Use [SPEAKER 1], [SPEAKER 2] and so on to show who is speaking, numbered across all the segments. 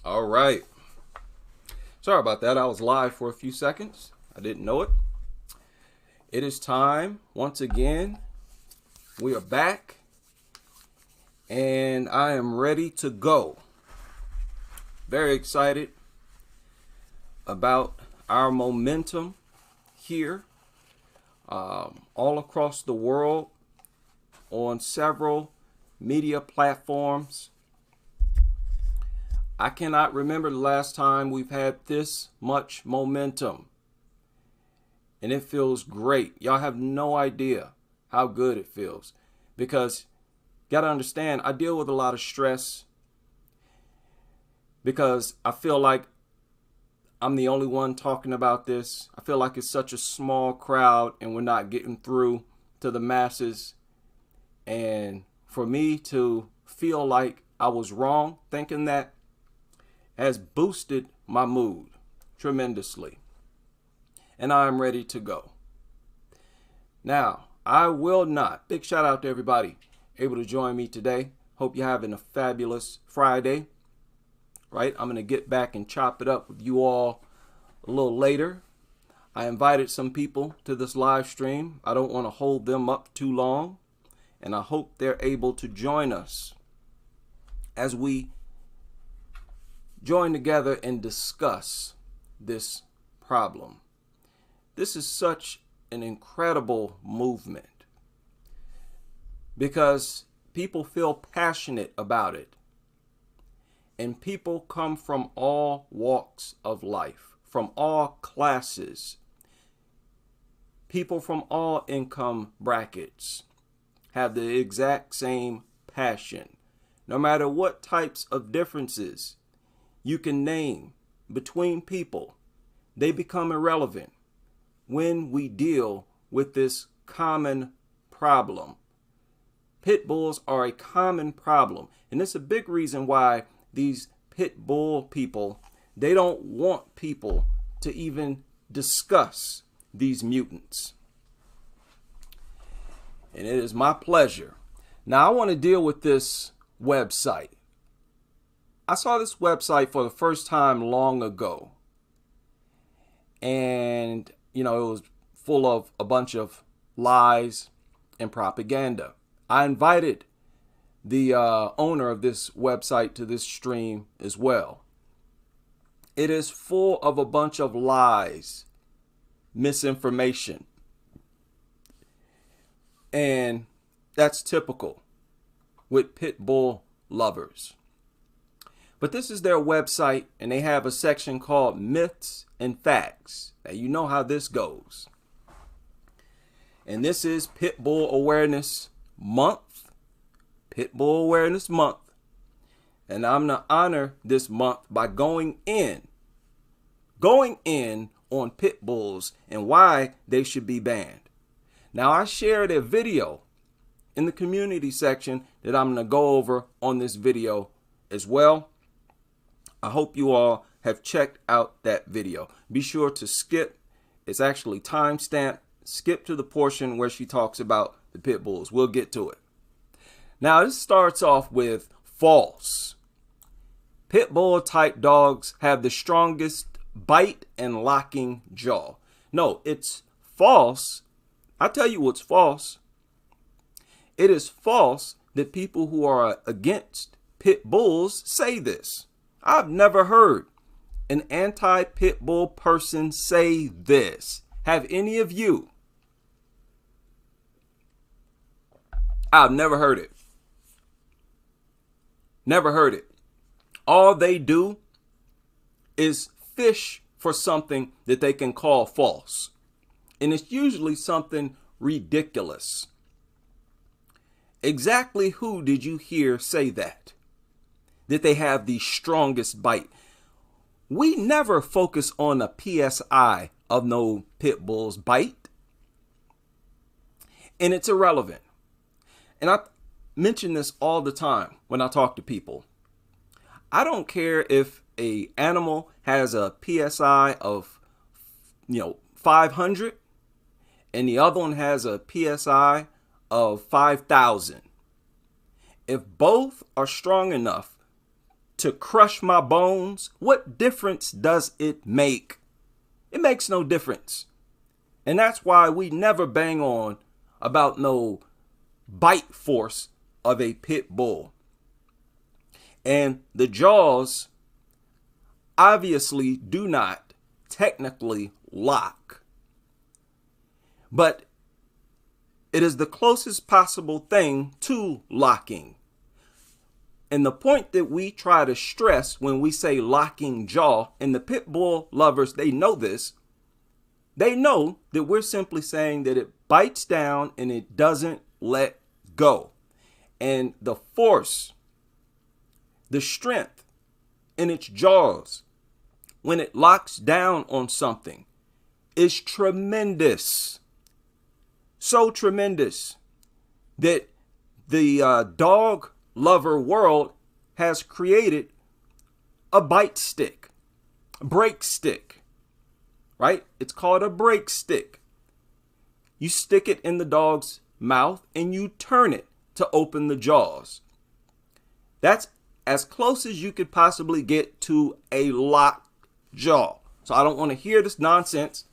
[SPEAKER 1] All right. Sorry about that. I was live for a few seconds. I didn't know it. It is time once again. We are back and I am ready to go. Very excited about our momentum here all across the world on several media platforms. I cannot remember the last time we've had this much momentum. And it feels great. Y'all have no idea how good it feels. Because you got to understand, I deal with a lot of stress. Because I feel like I'm the only one talking about this. I feel like it's such a small crowd and we're not getting through to the masses. And for me to feel like I was wrong thinking that has boosted my mood tremendously. And I am ready to go. Now, I will not. Big shout out to everybody able to join me today. Hope you're having a fabulous Friday. Right? I'm going to get back and chop it up with you all a little later. I invited some people to this live stream. I don't want to hold them up too long. And I hope they're able to join us as we join together and discuss this problem. This is such an incredible movement because people feel passionate about it. And people come from all walks of life, from all classes, people from all income brackets have the exact same passion. No matter what types of differences you can name between people, they become irrelevant when we deal with this common problem. Pit bulls are a common problem, and it's a big reason why these pit bull people, they don't want people to even discuss these mutants. And it is my pleasure. Now I want to deal with this website. I saw this website for the first time long ago. And, it was full of a bunch of lies and propaganda. I invited the owner of this website to this stream as well. It is full of a bunch of lies, misinformation. And that's typical with pit bull lovers. But this is their website, and they have a section called Myths and Facts. Now, you know how this goes. And this is Pit Bull Awareness Month. Pit Bull Awareness Month. And I'm going to honor this month by going in on pit bulls and why they should be banned. Now, I shared a video in the community section that I'm going to go over on this video as well. I hope you all have checked out that video. Be sure to skip. It's actually timestamped. Skip to the portion where she talks about the pit bulls. We'll get to it. Now, this starts off with false. Pit bull type dogs have the strongest bite and locking jaw. No, it's false. I'll tell you what's false. It is false that people who are against pit bulls say this. I've never heard an anti-pit bull person say this. Have any of you? I've never heard it. Never heard it. All they do is fish for something that they can call false. And it's usually something ridiculous. Exactly who did you hear say that? That they have the strongest bite. We never focus on a PSI of no pit bull's bite. And it's irrelevant. And I mention this all the time when I talk to people. I don't care if an animal has a PSI of, 500 and the other one has a PSI of 5,000. If both are strong enough to crush my bones, what difference does it make? It makes no difference. And that's why we never bang on about no bite force of a pit bull. And the jaws obviously do not technically lock, but it is the closest possible thing to locking. And the point that we try to stress when we say locking jaw, and the pit bull lovers, they know this. They know that we're simply saying that it bites down and it doesn't let go. And the force, the strength in its jaws when it locks down on something is tremendous. So tremendous that the dog lover world has created a bite stick, break stick, right? It's called a break stick. You stick it in the dog's mouth and you turn it to open the jaws. That's as close as you could possibly get to a locked jaw. So I don't want to hear this nonsense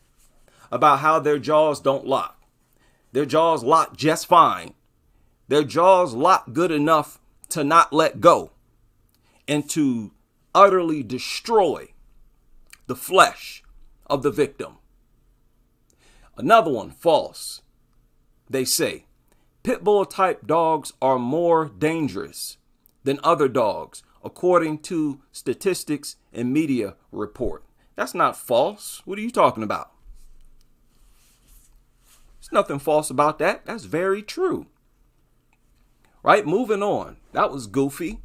[SPEAKER 1] about how their jaws don't lock. Their jaws lock just fine. Their jaws lock good enough to not let go and to utterly destroy the flesh of the victim. Another one, false. They say pit bull type dogs are more dangerous than other dogs, according to statistics and media report. That's not false. What are you talking about? There's nothing false about that. That's very true. Right? Moving on. That was goofy.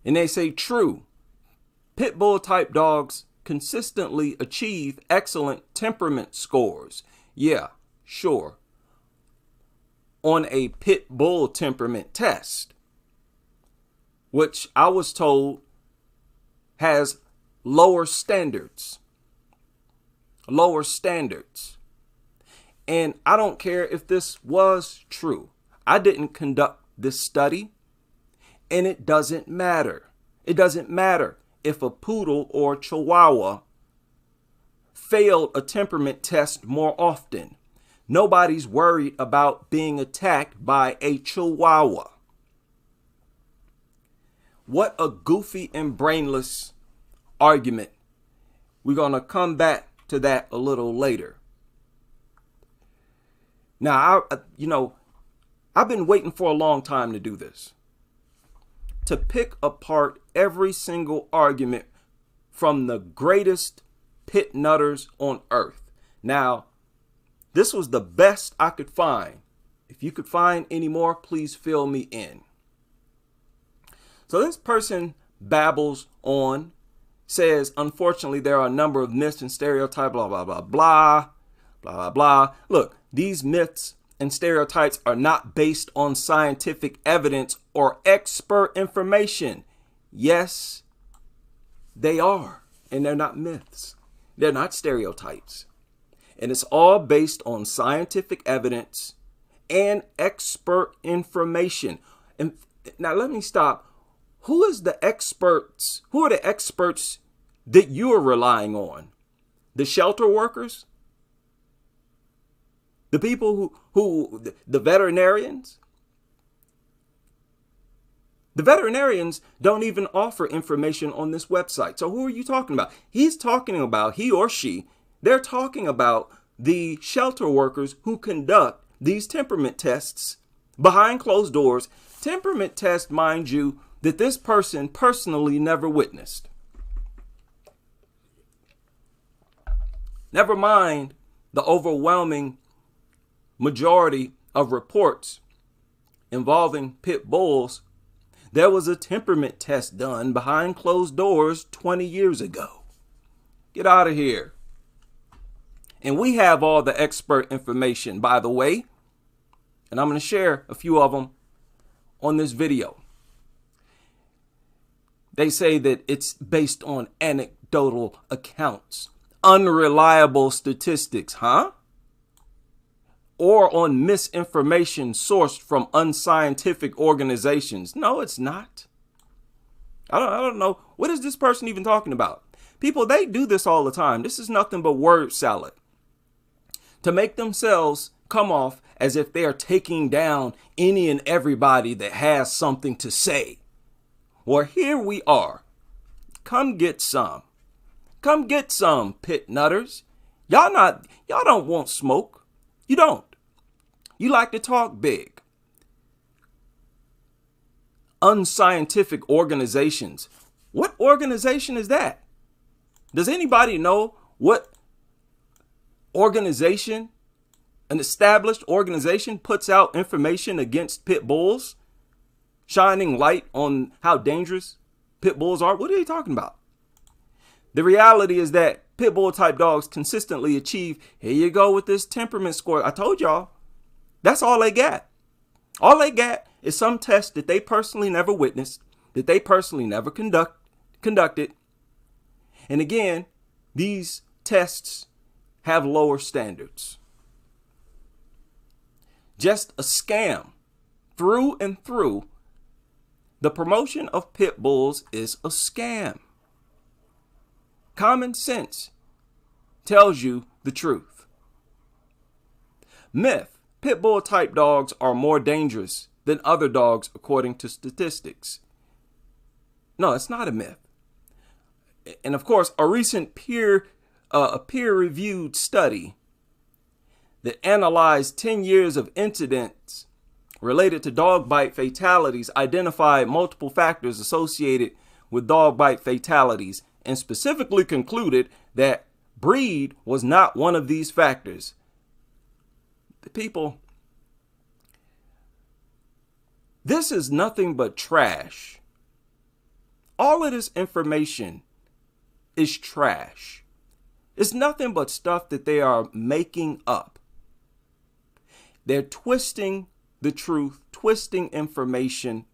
[SPEAKER 1] And they say true. Pit bull type dogs consistently achieve excellent temperament scores. Yeah, sure. On a pit bull temperament test, which I was told has lower standards. Lower standards. And I don't care if this was true. I didn't conduct this study, and it doesn't matter. It doesn't matter if a poodle or chihuahua failed a temperament test more often. Nobody's worried about being attacked by a chihuahua. What a goofy and brainless argument. We're going to come back to that a little later. Now, I've been waiting for a long time to do this. To pick apart every single argument from the greatest pit nutters on earth. Now, this was the best I could find. If you could find any more, please fill me in. So this person babbles on, says, unfortunately, there are a number of myths and stereotypes, blah, blah, blah, blah, blah, blah, blah. Look, these myths and stereotypes are not based on scientific evidence or expert information. Yes, they are. And they're not myths. They're not stereotypes. And it's all based on scientific evidence and expert information. And now let me stop. Who are the experts that you are relying on? The shelter workers? The people the veterinarians? The veterinarians don't even offer information on this website. So who are you talking about? He or she, they're talking about the shelter workers who conduct these temperament tests behind closed doors. Temperament test, mind you, that this person personally never witnessed. Never mind the overwhelming majority of reports involving pit bulls. There was a temperament test done behind closed doors 20 years ago. Get out of here. And we have all the expert information, by the way, and I'm going to share a few of them on this video. They say that it's based on anecdotal accounts, unreliable statistics, huh? Or on misinformation sourced from unscientific organizations. No, it's not. I don't know. What is this person even talking about? People, they do this all the time. This is nothing but word salad to make themselves come off as if they are taking down any and everybody that has something to say. Well, here we are. Come get some. Come get some, pit nutters. Y'all don't want smoke. You don't. You like to talk big. Unscientific organizations. What organization is that? Does anybody know what organization, an established organization, puts out information against pit bulls, shining light on how dangerous pit bulls are? What are they talking about? The reality is that pit bull type dogs consistently achieve, here you go with this temperament score. I told y'all, that's all they got. All they got is some test that they personally never witnessed, that they personally never conducted. And again, these tests have lower standards. Just a scam through and through. The promotion of pit bulls is a scam. Common sense tells you the truth. Myth: pit bull type dogs are more dangerous than other dogs according to statistics. No, it's not a myth. And of course, a recent peer-reviewed study that analyzed 10 years of incidents related to dog bite fatalities identified multiple factors associated with dog bite fatalities and specifically concluded that breed was not one of these factors. The people, this is nothing but trash. All of this information is trash. It's nothing but stuff that they are making up. They're twisting the truth, twisting information.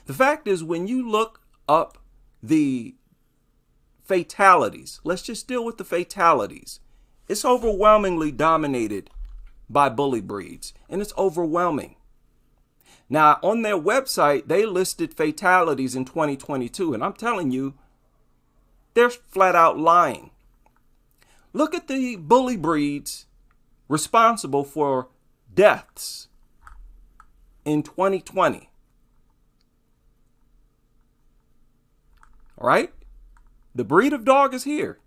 [SPEAKER 1] The fact is, when you look up the fatalities, let's just deal with the fatalities. It's overwhelmingly dominated by bully breeds, and it's overwhelming. Now, on their website, they listed fatalities in 2022, and I'm telling you, they're flat out lying. Look at the bully breeds responsible for deaths in 2020. All right? The breed of dog is here.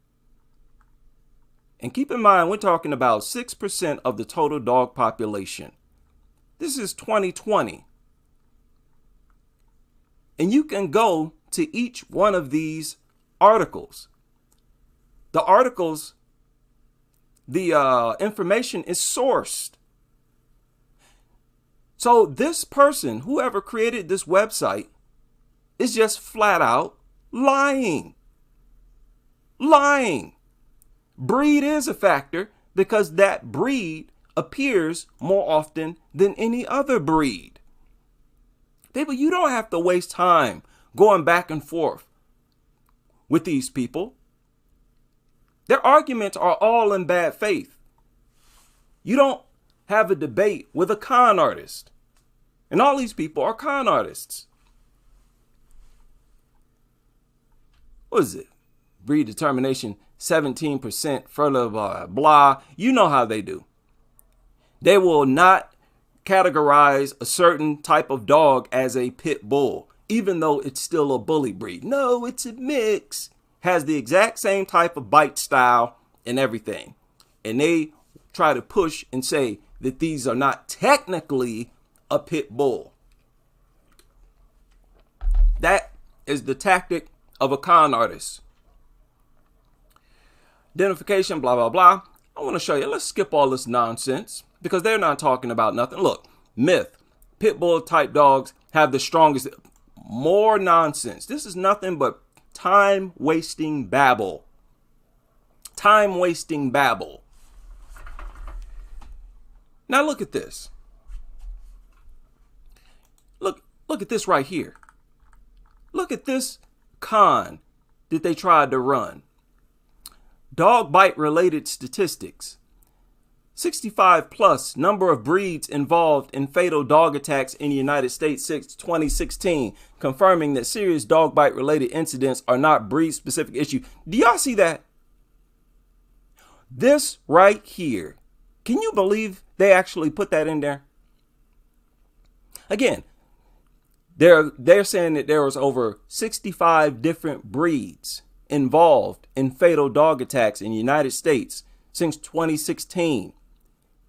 [SPEAKER 1] And keep in mind, we're talking about 6% of the total dog population. This is 2020. And you can go to each one of these articles. The articles, the information is sourced. So this person, whoever created this website, is just flat out lying. Lying. Breed is a factor because that breed appears more often than any other breed. People, you don't have to waste time going back and forth with these people. Their arguments are all in bad faith. You don't have a debate with a con artist. And all these people are con artists. What is it? Breed determination, 17%, further blah, blah. You know how they do. They will not categorize a certain type of dog as a pit bull, even though it's still a bully breed. No, it's a mix. Has the exact same type of bite style and everything. And they try to push and say that these are not technically a pit bull. That is the tactic of a con artist. Identification, blah, blah, blah. I want to show you. Let's skip all this nonsense because they're not talking about nothing. Look, myth. Pit bull type dogs have the strongest. More nonsense. This is nothing but time-wasting babble. Time-wasting babble. Now look at this. Look at this right here. Look at this con that they tried to run. Dog bite related statistics. 65 plus number of breeds involved in fatal dog attacks in the United States since 2016, confirming that serious dog bite related incidents are not breed specific issue. Do y'all see that? This right here. Can you believe they actually put that in there? Again, they're saying that there was over 65 different breeds involved in fatal dog attacks in the United States since 2016.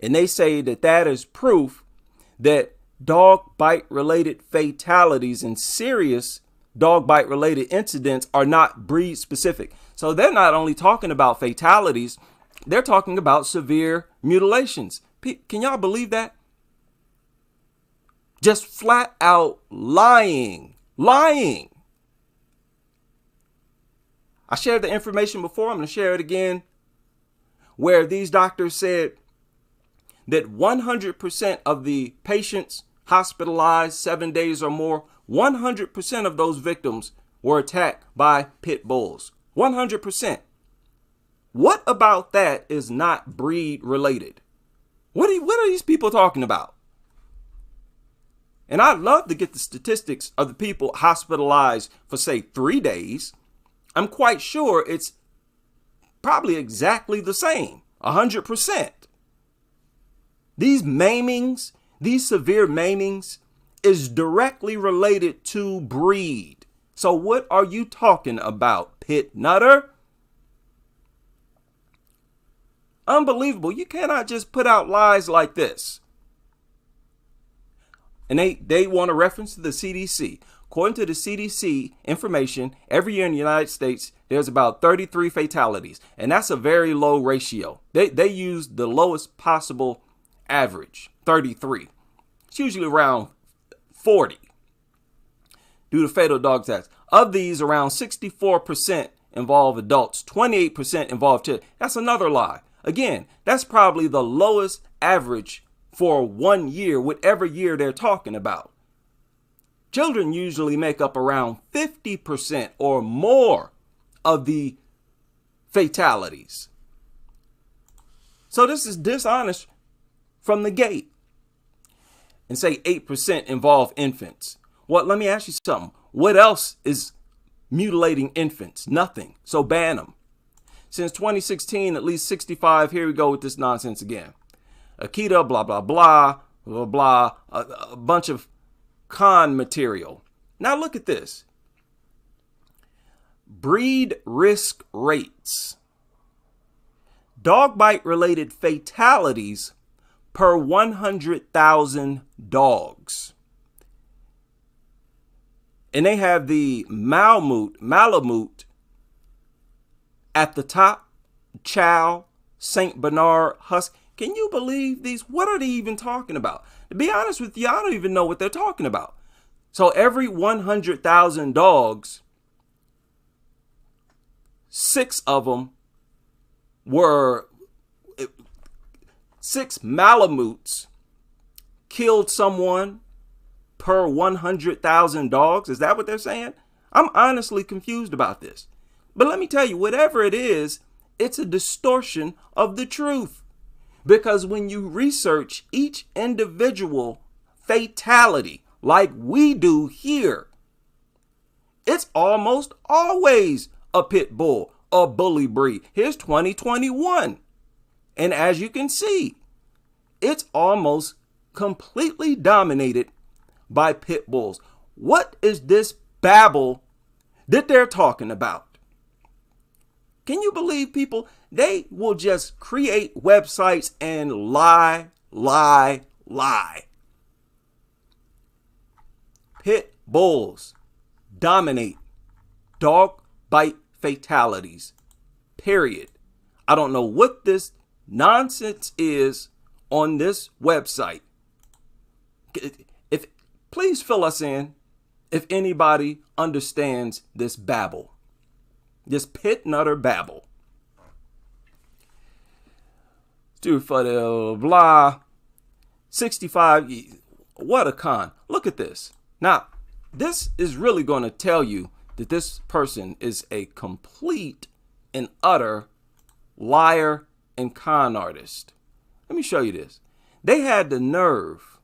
[SPEAKER 1] And they say that that is proof that dog bite related fatalities and serious dog bite related incidents are not breed specific. So they're not only talking about fatalities, they're talking about severe mutilations. Can y'all believe that? Just flat out lying. I shared the information before. I'm going to share it again, where these doctors said that 100% of the patients hospitalized 7 days or more, 100% of those victims were attacked by pit bulls. 100%. What about that is not breed related? What are these people talking about? And I'd love to get the statistics of the people hospitalized for, say, 3 days. I'm quite sure it's probably exactly the same, 100%. These maimings, these severe maimings, is directly related to breed. So what are you talking about, pit nutter? Unbelievable. You cannot just put out lies like this. And they want to reference to the CDC. According to the CDC information, every year in the United States, there's about 33 fatalities. And that's a very low ratio. They use the lowest possible average, 33. It's usually around 40 due to fatal dog attacks. Of these, around 64% involve adults, 28% involve children. That's another lie. Again, that's probably the lowest average for 1 year, whatever year they're talking about. Children usually make up around 50% or more of the fatalities. So this is dishonest from the gate. And say 8% involve infants. Well, let me ask you something. What else is mutilating infants? Nothing. So ban them. Since 2016, at least 65. Here we go with this nonsense again. Akita, blah, blah, blah, blah, blah. A bunch of con material. Now look at this. Breed risk rates. Dog bite related fatalities per 100,000 dogs. And they have the Malamute at the top. Chow, St. Bernard, Husky. Can you believe these? What are they even talking about? To be honest with you, I don't even know what they're talking about. So every 100,000 dogs, 6 of them were 6 Malamutes killed someone per 100,000 dogs. Is that what they're saying? I'm honestly confused about this. But let me tell you, whatever it is, it's a distortion of the truth. Because when you research each individual fatality, like we do here, it's almost always a pit bull, a bully breed. Here's 2021. And as you can see, it's almost completely dominated by pit bulls. What is this babble that they're talking about? Can you believe people? They will just create websites and lie. Pit bulls dominate dog bite fatalities, period. I don't know what this nonsense is on this website. Please fill us in if anybody understands this babble, this pit nutter babble. Dude, for the blah, 65. What a con. Look at this. Now, this is really going to tell you that this person is a complete and utter liar and con artist. Let me show you this. They had the nerve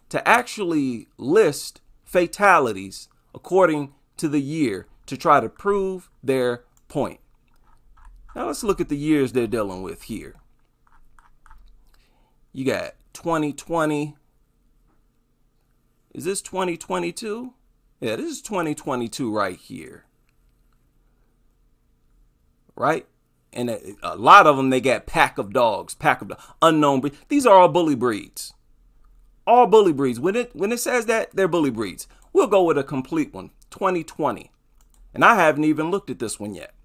[SPEAKER 1] to actually list fatalities according to the year to try to prove their point. Now let's look at the years they're dealing with here. You got 2020. Is this 2022? Yeah, this is 2022 right here. Right? And a lot of them, they got pack of dogs, unknown breed. These are all bully breeds. All bully breeds. When it says that, they're bully breeds. We'll go with a complete one, 2020. And I haven't even looked at this one yet.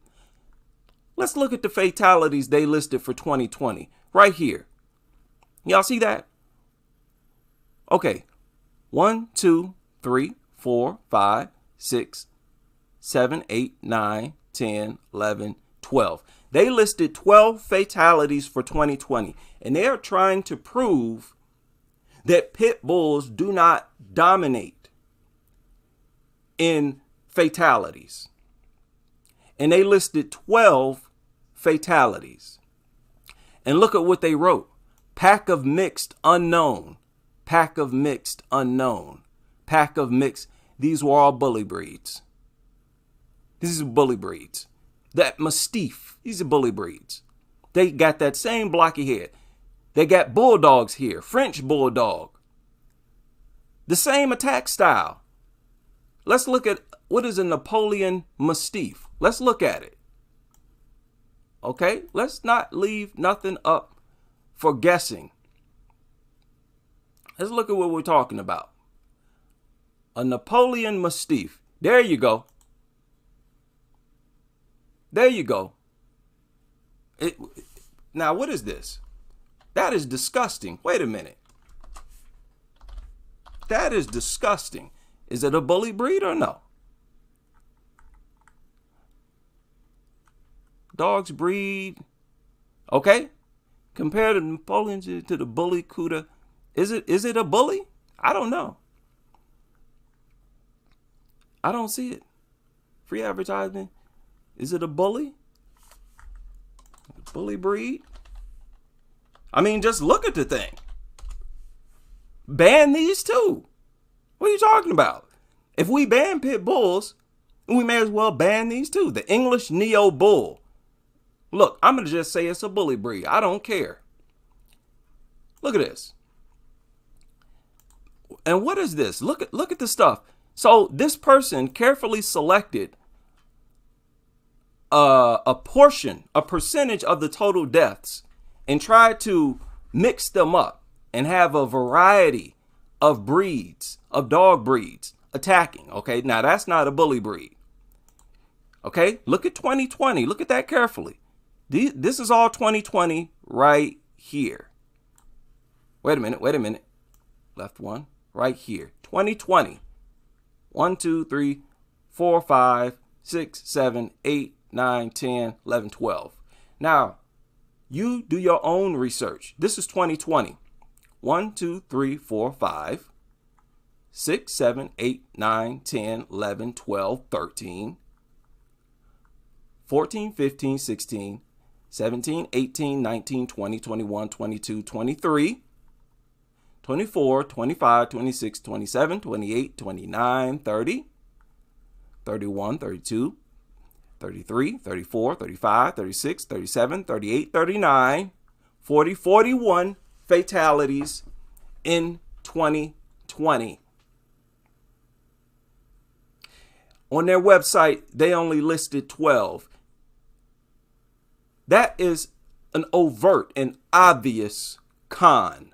[SPEAKER 1] Let's look at the fatalities they listed for 2020 right here. Y'all see that? Okay. 1, 2, 3, 4, 5, 6, 7, 8, 9, 10, 11, 12. They listed 12 fatalities for 2020, and they are trying to prove that pit bulls do not dominate in fatalities. And they listed 12 fatalities. And look at what they wrote. Pack of mixed unknown. Pack of mixed unknown. Pack of mixed. These were all bully breeds. These are bully breeds. That Mastiff. These are bully breeds. They got that same blocky head. They got bulldogs here. French bulldog. The same attack style. Let's look at what is a Napoleon Mastiff. Let's look at it. Okay? Let's not leave nothing up for guessing. Let's look at what we're talking about. A Napoleon Mastiff. There you go. There you go. Now, what is this? That is disgusting. Wait a minute. That is disgusting. Is it a bully breed or no? Dogs breed. Okay. Compare the Napoleon to the bully Cuda. Is it a bully? I don't know. I don't see it. Free advertisement. Is it a bully? Bully breed? I mean, just look at the thing. Ban these too. What are you talking about? If we ban pit bulls, we may as well ban these too. The English Neo Bull. Look, I'm going to just say it's a bully breed. I don't care. Look at this. And what is this? Look at the stuff. So this person carefully selected a percentage of the total deaths and tried to mix them up and have a variety of breeds, of dog breeds attacking. Okay, now that's not a bully breed. Okay, look at 2020. Look at that carefully. This is all 2020 right here. Wait a minute. Left one right here. 2020. 1, 2, 3, 4, 5, 6, 7, 8, 9, 10, 11, 12. Now, you do your own research. This is 2020. 1, 2, 3, 4, 5, 6, 7, 8, 9, 10, 11, 12, 13, 14, 15, 16, 17, 18, 19, 20, 21, 22, 23, 24, 25, 26, 27, 28, 29, 30, 31, 32, 33, 34, 35, 36, 37, 38, 39, 40, 41 fatalities in 2020. On their website, they only listed 12. That is an overt and obvious con.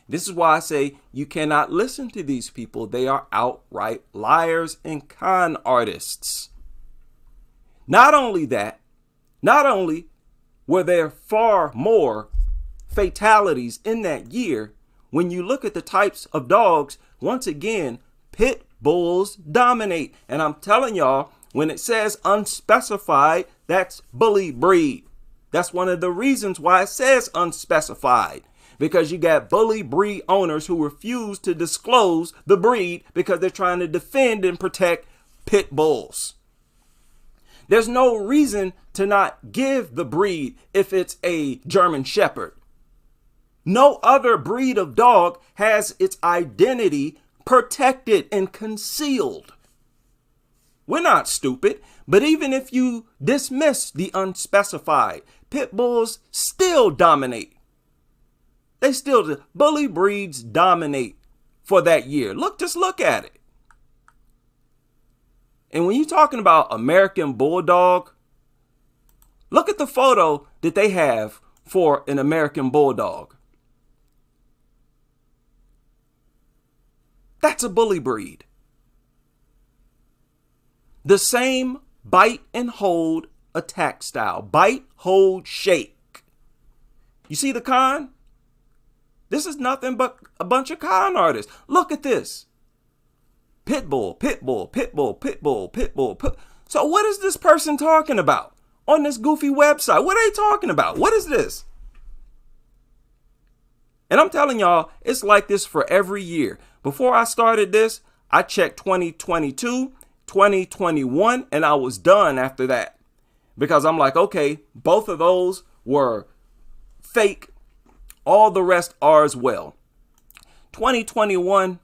[SPEAKER 1] This is why I say you cannot listen to these people. They are outright liars and con artists. Not only that, not only were there far more fatalities in that year, when you look at the types of dogs, once again, pit bulls dominate. And I'm telling y'all, when it says unspecified, that's bully breed. That's one of the reasons why it says unspecified. Because you got bully breed owners who refuse to disclose the breed because they're trying to defend and protect pit bulls. There's no reason to not give the breed if it's a German Shepherd. No other breed of dog has its identity protected and concealed. We're not stupid, but even if you dismiss the unspecified, pit bulls still dominate. Bully breeds dominate for that year. Just look at it. And when you're talking about American Bulldog, look at the photo that they have for an American Bulldog. That's a bully breed. The same bite and hold attack style. Bite, hold, shake. You see the con? This is nothing but a bunch of con artists. Look at this. Pit bull, pit bull, pit bull, pit bull, pit bull. So what is this person talking about on this goofy website? What are they talking about? What is this? And I'm telling y'all, it's like this for every year. Before I started this, I checked 2022, 2021, and I was done after that. Because I'm like, okay, both of those were fake. All the rest are as well. 2021,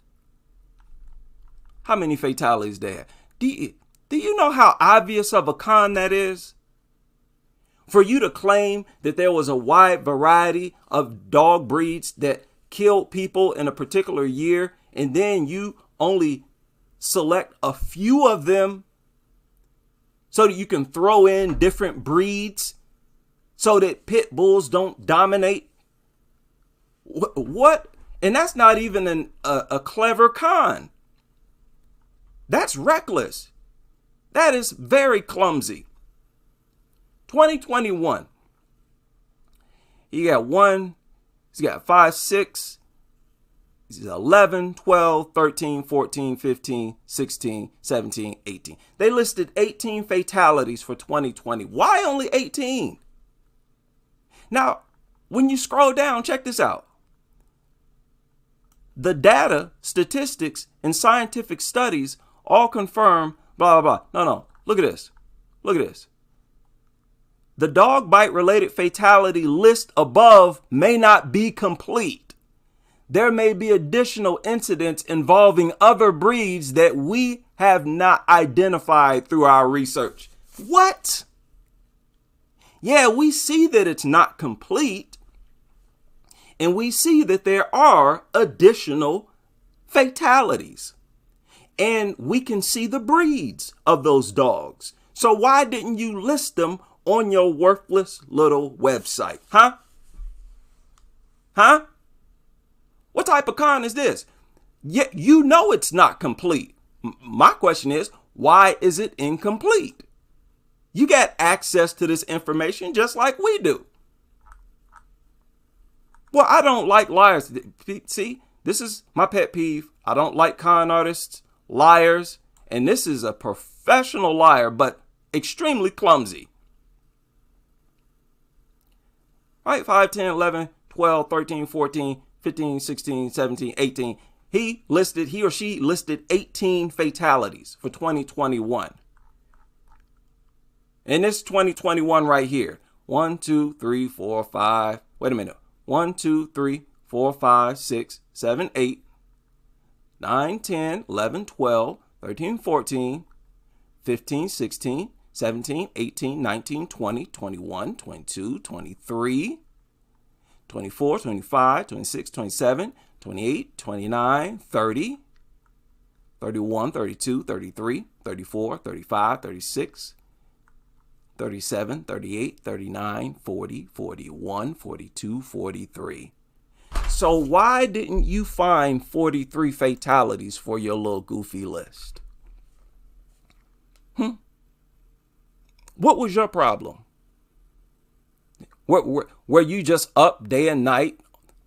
[SPEAKER 1] how many fatalities there? Do you know how obvious of a con that is? For you to claim that there was a wide variety of dog breeds that killed people in a particular year, and then you only select a few of them so that you can throw in different breeds so that pit bulls don't dominate. What? And that's not even a clever con. That's reckless. That is very clumsy. 2021. He's got 5, 6, he's 11, 12, 13, 14, 15, 16, 17, 18. They listed 18 fatalities for 2020. Why only 18? Now, when you scroll down, check this out. The data, statistics, and scientific studies all confirm blah, blah, blah. No. Look at this. Look at this. The dog bite related fatality list above may not be complete. There may be additional incidents involving other breeds that we have not identified through our research. What? Yeah, we see that it's not complete. And we see that there are additional fatalities. And we can see the breeds of those dogs. So why didn't you list them on your worthless little website? Huh? What type of con is this? Yet you know it's not complete. My question is, why is it incomplete? You got access to this information just like we do. Well, I don't like liars. See, this is my pet peeve. I don't like con artists, liars, and this is a professional liar, but extremely clumsy. All right, 5, 10, 11, 12, 13, 14, 15, 16, 17, 18. He or she listed 18 fatalities for 2021. And this 2021 right here. 1, 2, 3, 4, 5. Wait a minute. 1, 2, 3, 4, 5, 6, 7, 8, 9, 10, 11, 12, 13, 14, 15, 16, 17, 18, 19, 20, 21, 22, 23, 24, 25, 26, 27, 28, 29, 30, 31, 32, 33, 34, 35, 36, 37, 38, 39, 40, 41, 42, 43. So why didn't you find 43 fatalities for your little goofy list? What was your problem? Were you just up day and night,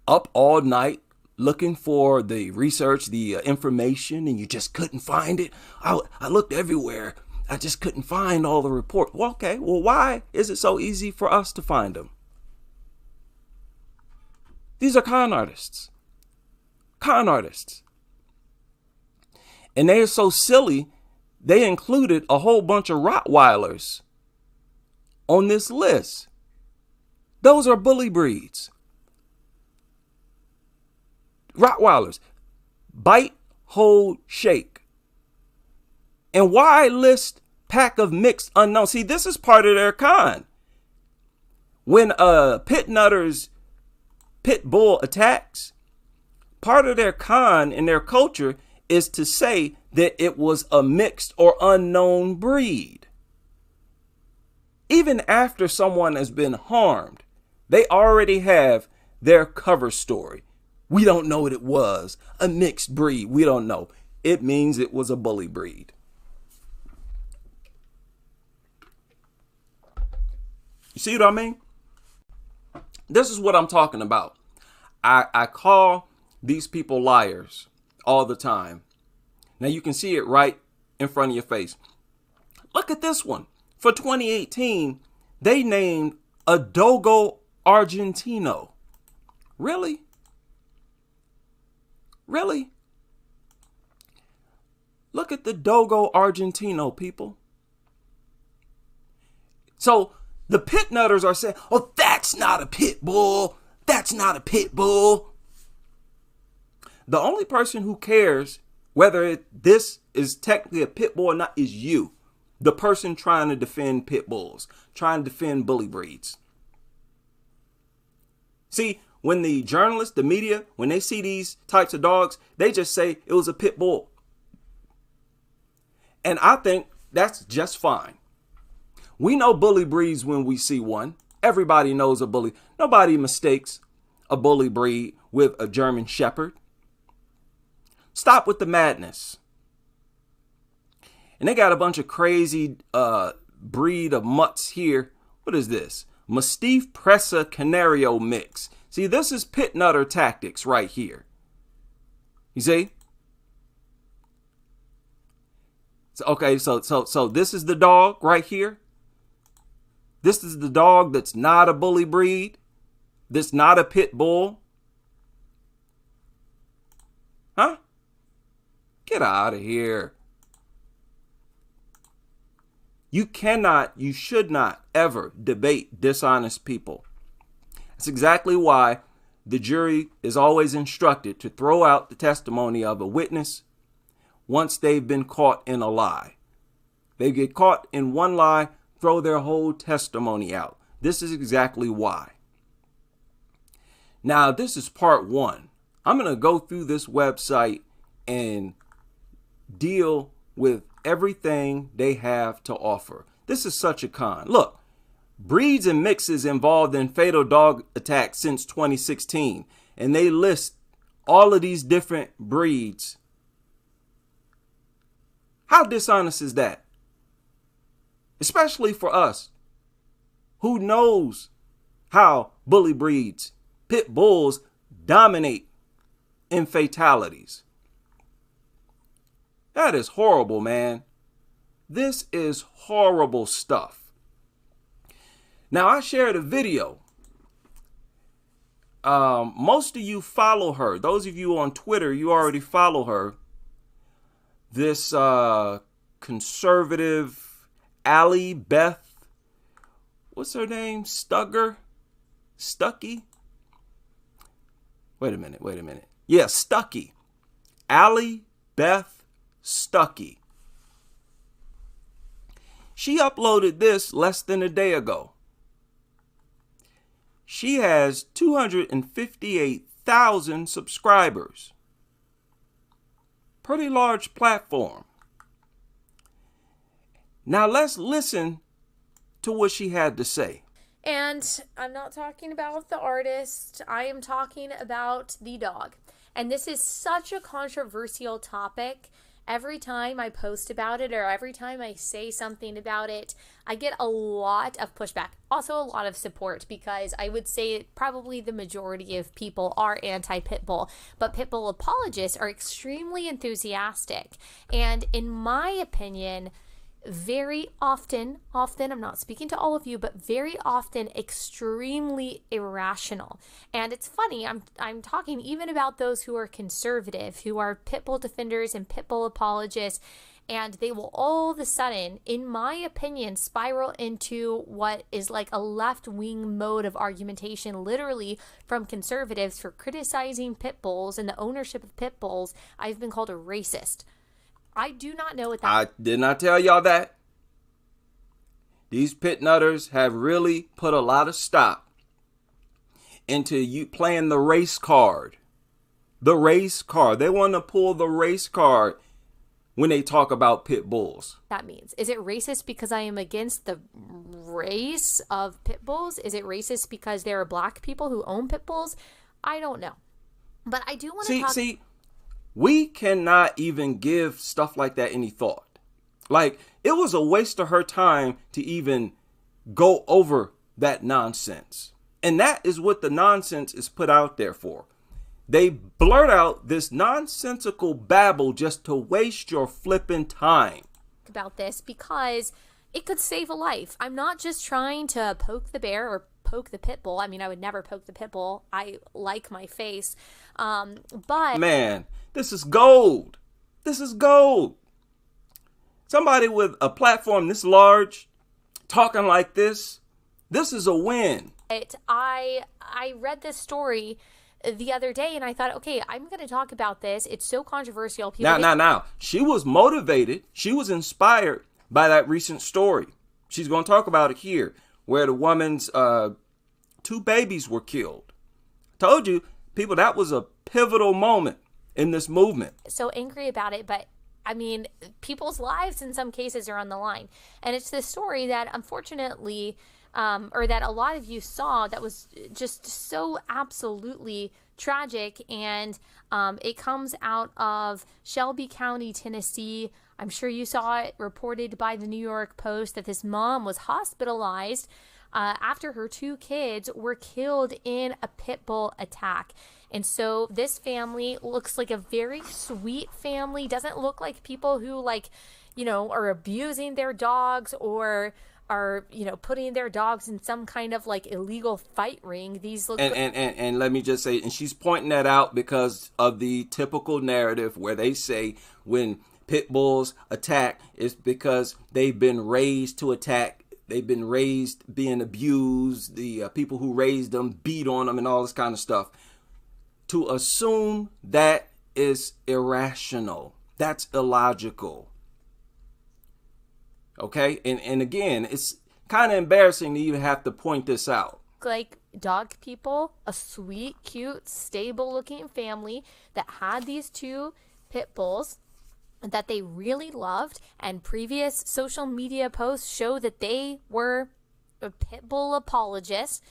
[SPEAKER 1] up all night, looking for the research, the information, and you just couldn't find it? I looked everywhere. I just couldn't find all the reports. Well, okay. Well, why is it so easy for us to find them? These are con artists. Con artists. And they are so silly, they included a whole bunch of Rottweilers on this list. Those are bully breeds. Rottweilers, bite, hold, shake. And why list pack of mixed unknown? See, this is part of their con. When pit nutters pit bull attacks, part of their con in their culture is to say that it was a mixed or unknown breed. Even after someone has been harmed, they already have their cover story. We don't know what it was. A mixed breed. We don't know. It means it was a bully breed. You see what I mean? This is what I'm talking about. I call these people liars all the time. Now you can see it right in front of your face. Look at this one. For 2018, they named a Dogo Argentino. Really? Really? Look at the Dogo Argentino, people. So the pit nutters are saying, oh, that's not a pit bull. That's not a pit bull. The only person who cares whether this is technically a pit bull or not is you. The person trying to defend pit bulls, trying to defend bully breeds. See, when the journalists, the media, when they see these types of dogs, they just say it was a pit bull. And I think that's just fine. We know bully breeds when we see one. Everybody knows a bully. Nobody mistakes a bully breed with a German Shepherd. Stop with the madness. And they got a bunch of crazy breed of mutts here. What is this? Mastiff Presa Canario mix. See, this is pit nutter tactics right here. You see? So, okay, so this is the dog right here. This is the dog that's not a bully breed. That's not a pit bull. Huh? Get out of here. You cannot, you should not ever debate dishonest people. That's exactly why the jury is always instructed to throw out the testimony of a witness once they've been caught in a lie. They get caught in one lie, throw their whole testimony out. This is exactly why. Now, this is part one. I'm going to go through this website and deal with everything they have to offer. This is such a con. Look, breeds and mixes involved in fatal dog attacks since 2016. And they list all of these different breeds. How dishonest is that? Especially for us, who knows how bully breeds, pit bulls dominate in fatalities. That is horrible, man. This is horrible stuff. Now, I shared a video. Most of you follow her. Those of you on Twitter, you already follow her. This conservative Allie Beth, what's her name? Stucky? Wait a minute. Yeah, Stucky. Allie Beth Stucky. She uploaded this less than a day ago. She has 258,000 subscribers. Pretty large platform. Now let's listen to what she had to say.
[SPEAKER 2] And I'm not talking about the artist. I am talking about the dog. And this is such a controversial topic. Every time I post about it or every time I say something about it, I get a lot of pushback. Also a lot of support, because I would say probably the majority of people are anti-pit bull. But pit bull apologists are extremely enthusiastic. And in my opinion, very often, I'm not speaking to all of you, but very often extremely irrational. And it's funny, I'm talking even about those who are conservative, who are pit bull defenders and pit bull apologists, and they will all of a sudden, in my opinion, spiral into what is like a left-wing mode of argumentation, literally from conservatives for criticizing pit bulls and the ownership of pit bulls. I've been called a racist. I do not know what that...
[SPEAKER 1] I did not tell y'all that. These pit nutters have really put a lot of stock into you playing the race card. The race card. They want to pull the race card when they talk about pit bulls.
[SPEAKER 2] That means. Is it racist because I am against the race of pit bulls? Is it racist because there are black people who own pit bulls? I don't know. But I do want to talk...
[SPEAKER 1] See, we cannot even give stuff like that any thought. Like, it was a waste of her time to even go over that nonsense. And that is what the nonsense is put out there for. They blurt out this nonsensical babble just to waste your flipping time.
[SPEAKER 2] About this because it could save a life. I'm not just trying to poke the bear or poke the pit bull. I mean, I would never poke the pit bull. I like my face. But...
[SPEAKER 1] Man, this is gold. This is gold. Somebody with a platform this large, talking like this is a win.
[SPEAKER 2] I read this story the other day and I thought, okay, I'm going to talk about this. It's so controversial.
[SPEAKER 1] Now. She was motivated. She was inspired by that recent story. She's going to talk about it here, where the woman's 2 babies were killed. Told you, people, that was a pivotal moment in this movement.
[SPEAKER 2] So angry about it, but I mean, people's lives in some cases are on the line. And it's this story that unfortunately, or that a lot of you saw, that was just so absolutely tragic. And it comes out of Shelby County, Tennessee. I'm sure you saw it reported by the New York Post that this mom was hospitalized after her 2 kids were killed in a pit bull attack. And so this family looks like a very sweet family. Doesn't look like people who are abusing their dogs or are, putting their dogs in some kind of like illegal fight ring. These look...
[SPEAKER 1] And let me just say, and she's pointing that out because of the typical narrative where they say when pit bulls attack, it's because they've been raised to attack. They've been raised being abused. The people who raised them beat on them and all this kind of stuff. To assume that is irrational. That's illogical. Okay? And again, it's kind of embarrassing to even have to point this out.
[SPEAKER 2] Like dog people, a sweet, cute, stable-looking family that had these 2 pit bulls that they really loved, and previous social media posts show that they were a pit bull apologists.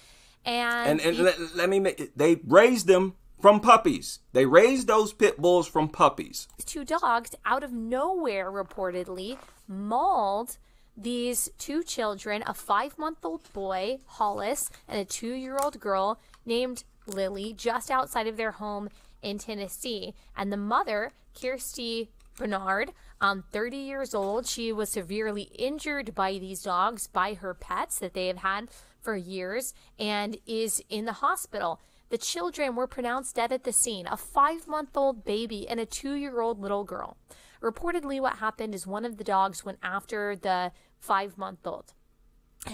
[SPEAKER 1] Let me make it, they raised them from puppies. They raised those pit bulls from puppies.
[SPEAKER 2] 2 dogs out of nowhere reportedly mauled these 2 children, a 5-month-old boy, Hollis, and a 2-year-old girl named Lily, just outside of their home in Tennessee. And the mother, Kirsty Bernard, 30 years old, she was severely injured by these dogs, by her pets that they have had for years, and is in the hospital. The children were pronounced dead at the scene, a 5-month-old baby and a 2-year-old little girl. Reportedly, what happened is one of the dogs went after the 5-month-old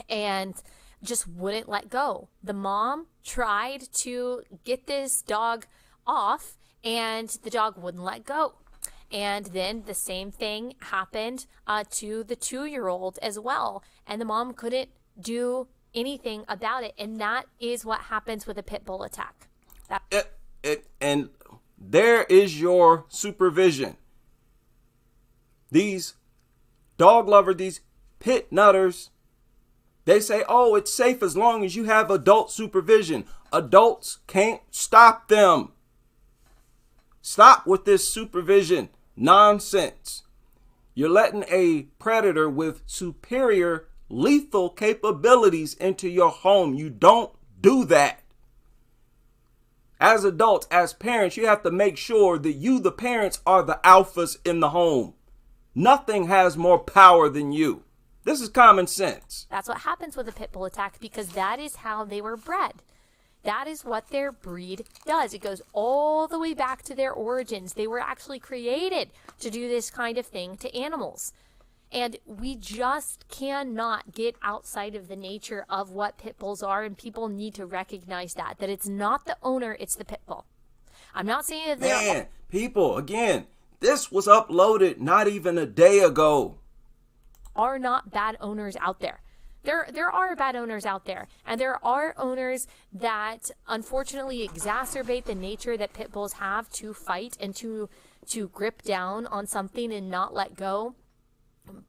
[SPEAKER 2] and just wouldn't let go. The mom tried to get this dog off, and the dog wouldn't let go. And then the same thing happened to the 2-year-old as well. And the mom couldn't do anything about it. And that is what happens with a pit bull attack.
[SPEAKER 1] And there is your supervision. These dog lovers, these pit nutters, they say, oh, it's safe as long as you have adult supervision. Adults can't stop them. Stop with this supervision nonsense. You're letting a predator with superior lethal capabilities into your home. You don't do that. As adults, as parents, you have to make sure that you, the parents, are the alphas in the home. Nothing has more power than you. This is common sense.
[SPEAKER 2] That's what happens with a pit bull attack, because that is how they were bred. That is what their breed does. It goes all the way back to their origins. They were actually created to do this kind of thing to animals. And we just cannot get outside of the nature of what pit bulls are, and people need to recognize that it's not the owner, it's the pit bull. I'm not saying that
[SPEAKER 1] Man, people, again, this was uploaded not even a day ago.
[SPEAKER 2] Are not bad owners out there. There are bad owners out there, and there are owners that unfortunately exacerbate the nature that pit bulls have to fight and to grip down on something and not let go.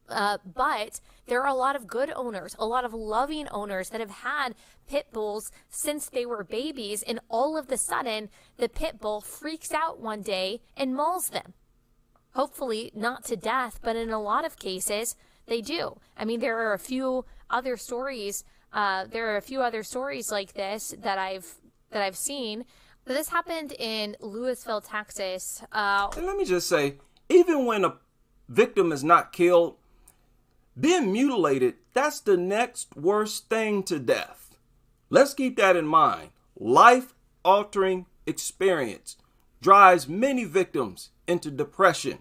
[SPEAKER 2] But there are a lot of good owners, a lot of loving owners that have had pit bulls since they were babies, and all of the sudden the pit bull freaks out one day and mauls them. Hopefully not to death, but in a lot of cases they do. I mean, there are a few other stories. Like this that I've seen. This happened in Louisville, Texas.
[SPEAKER 1] And let me just say, even when a victim is not killed, being mutilated, that's the next worst thing to death. Let's keep that in mind. Life-altering experience drives many victims into depression.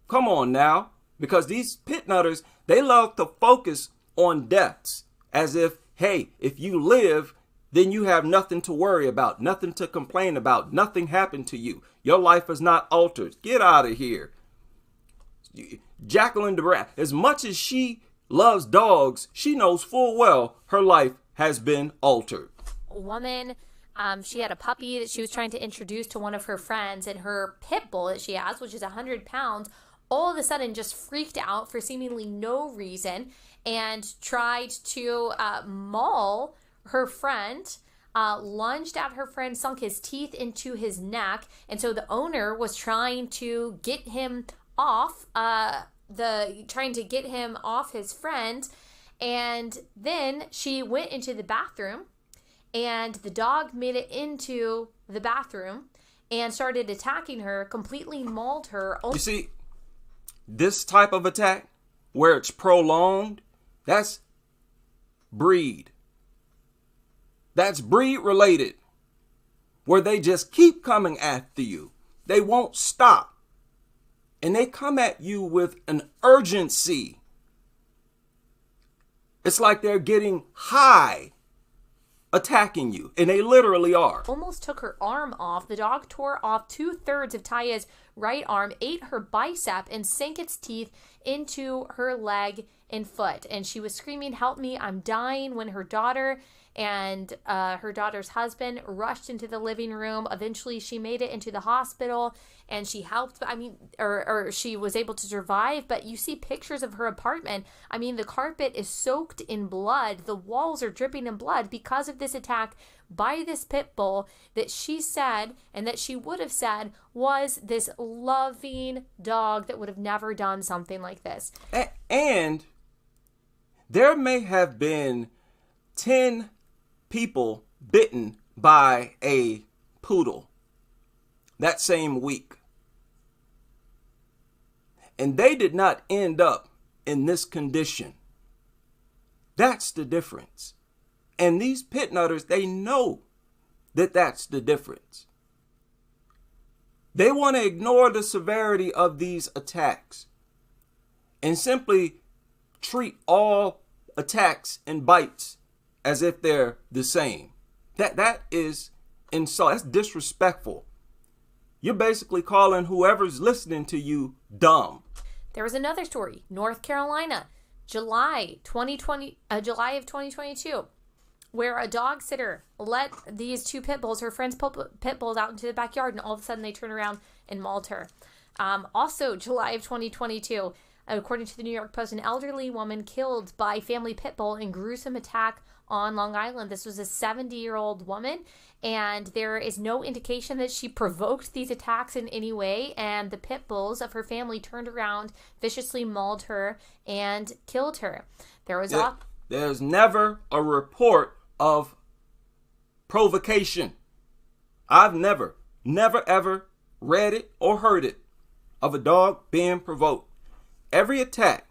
[SPEAKER 1] Come on now, because these pit nutters, they love to focus on deaths as if, hey, if you live, then you have nothing to worry about, nothing to complain about, nothing happened to you. Your life is not altered. Get out of here. Jacqueline DeBrat, as much as she loves dogs, she knows full well her life has been altered.
[SPEAKER 2] A woman, she had a puppy that she was trying to introduce to one of her friends, and her pit bull that she has, which is 100 pounds, all of a sudden just freaked out for seemingly no reason and tried to maul her friend, lunged at her friend, sunk his teeth into his neck, and so the owner was trying to get him off his friend, and then she went into the bathroom, and the dog made it into the bathroom and started attacking her, completely mauled her.
[SPEAKER 1] You see, this type of attack, where it's prolonged, that's breed. That's breed related, where they just keep coming after you. They won't stop. And they come at you with an urgency. It's like they're getting high attacking you, and they literally are.
[SPEAKER 2] Almost took her arm off. The dog tore off 2/3 of Taya's right arm, ate her bicep, and sank its teeth into her leg and foot. And she was screaming, "Help me, I'm dying," when her daughter and her daughter's husband rushed into the living room. Eventually she made it into the hospital, and she helped, or she was able to survive. But you see pictures of her apartment. I mean, the carpet is soaked in blood. The walls are dripping in blood because of this attack by this pit bull that she said, and that she would have said, was this loving dog that would have never done something like this.
[SPEAKER 1] And there may have been 10 people bitten by a poodle that same week, and they did not end up in this condition. That's the difference. And these pit nutters, they know that that's the difference. They want to ignore the severity of these attacks and simply treat all attacks and bites as if they're the same. That is insult. That's disrespectful. You're basically calling whoever's listening to you dumb.
[SPEAKER 2] There was another story, North Carolina, July of 2022, where a dog sitter let these two pit bulls, her friend's pit bulls, out into the backyard, and all of a sudden they turn around and mauled her. Also, July of 2022, according to the New York Post, an elderly woman killed by family pit bull in gruesome attack on Long Island. This was a 70-year-old woman, and there is no indication that she provoked these attacks in any way, and the pit bulls of her family turned around, viciously mauled her, and killed her.
[SPEAKER 1] There's never a report of provocation. I've never ever read it or heard it of a dog being provoked. Every attack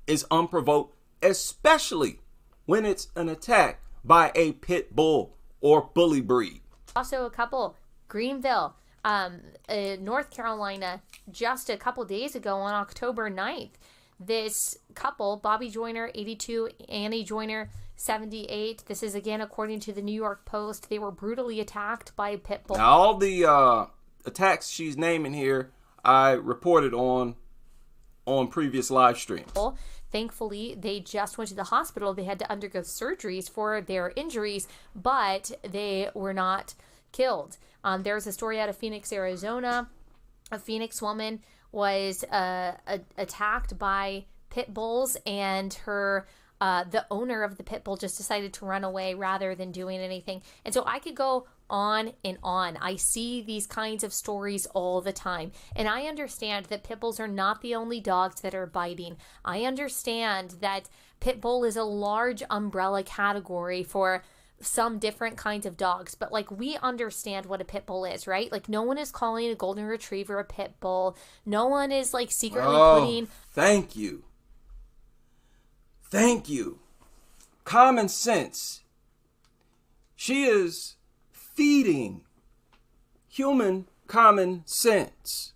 [SPEAKER 1] is unprovoked, especially when it's an attack by a pit bull or bully breed.
[SPEAKER 2] Also a couple, Greenville, North Carolina, just a couple days ago on October 9th. This couple, Bobby Joyner, 82, Annie Joyner, 78. This is again according to the New York Post. They were brutally attacked by a pit bull.
[SPEAKER 1] Now, all the attacks she's naming here, I reported on previous live streams.
[SPEAKER 2] Thankfully, they just went to the hospital. They had to undergo surgeries for their injuries, but they were not killed. There's a story out of Phoenix, Arizona. A Phoenix woman was attacked by pit bulls, and the owner of the pit bull just decided to run away rather than doing anything. And so I could go on and on. I see these kinds of stories all the time. And I understand that pit bulls are not the only dogs that are biting. I understand that pit bull is a large umbrella category for some different kinds of dogs, but like, we understand what a pit bull is, right? Like, no one is calling a golden retriever a pit bull. No one is like secretly putting...
[SPEAKER 1] Thank you. Common sense. She is feeding human common sense.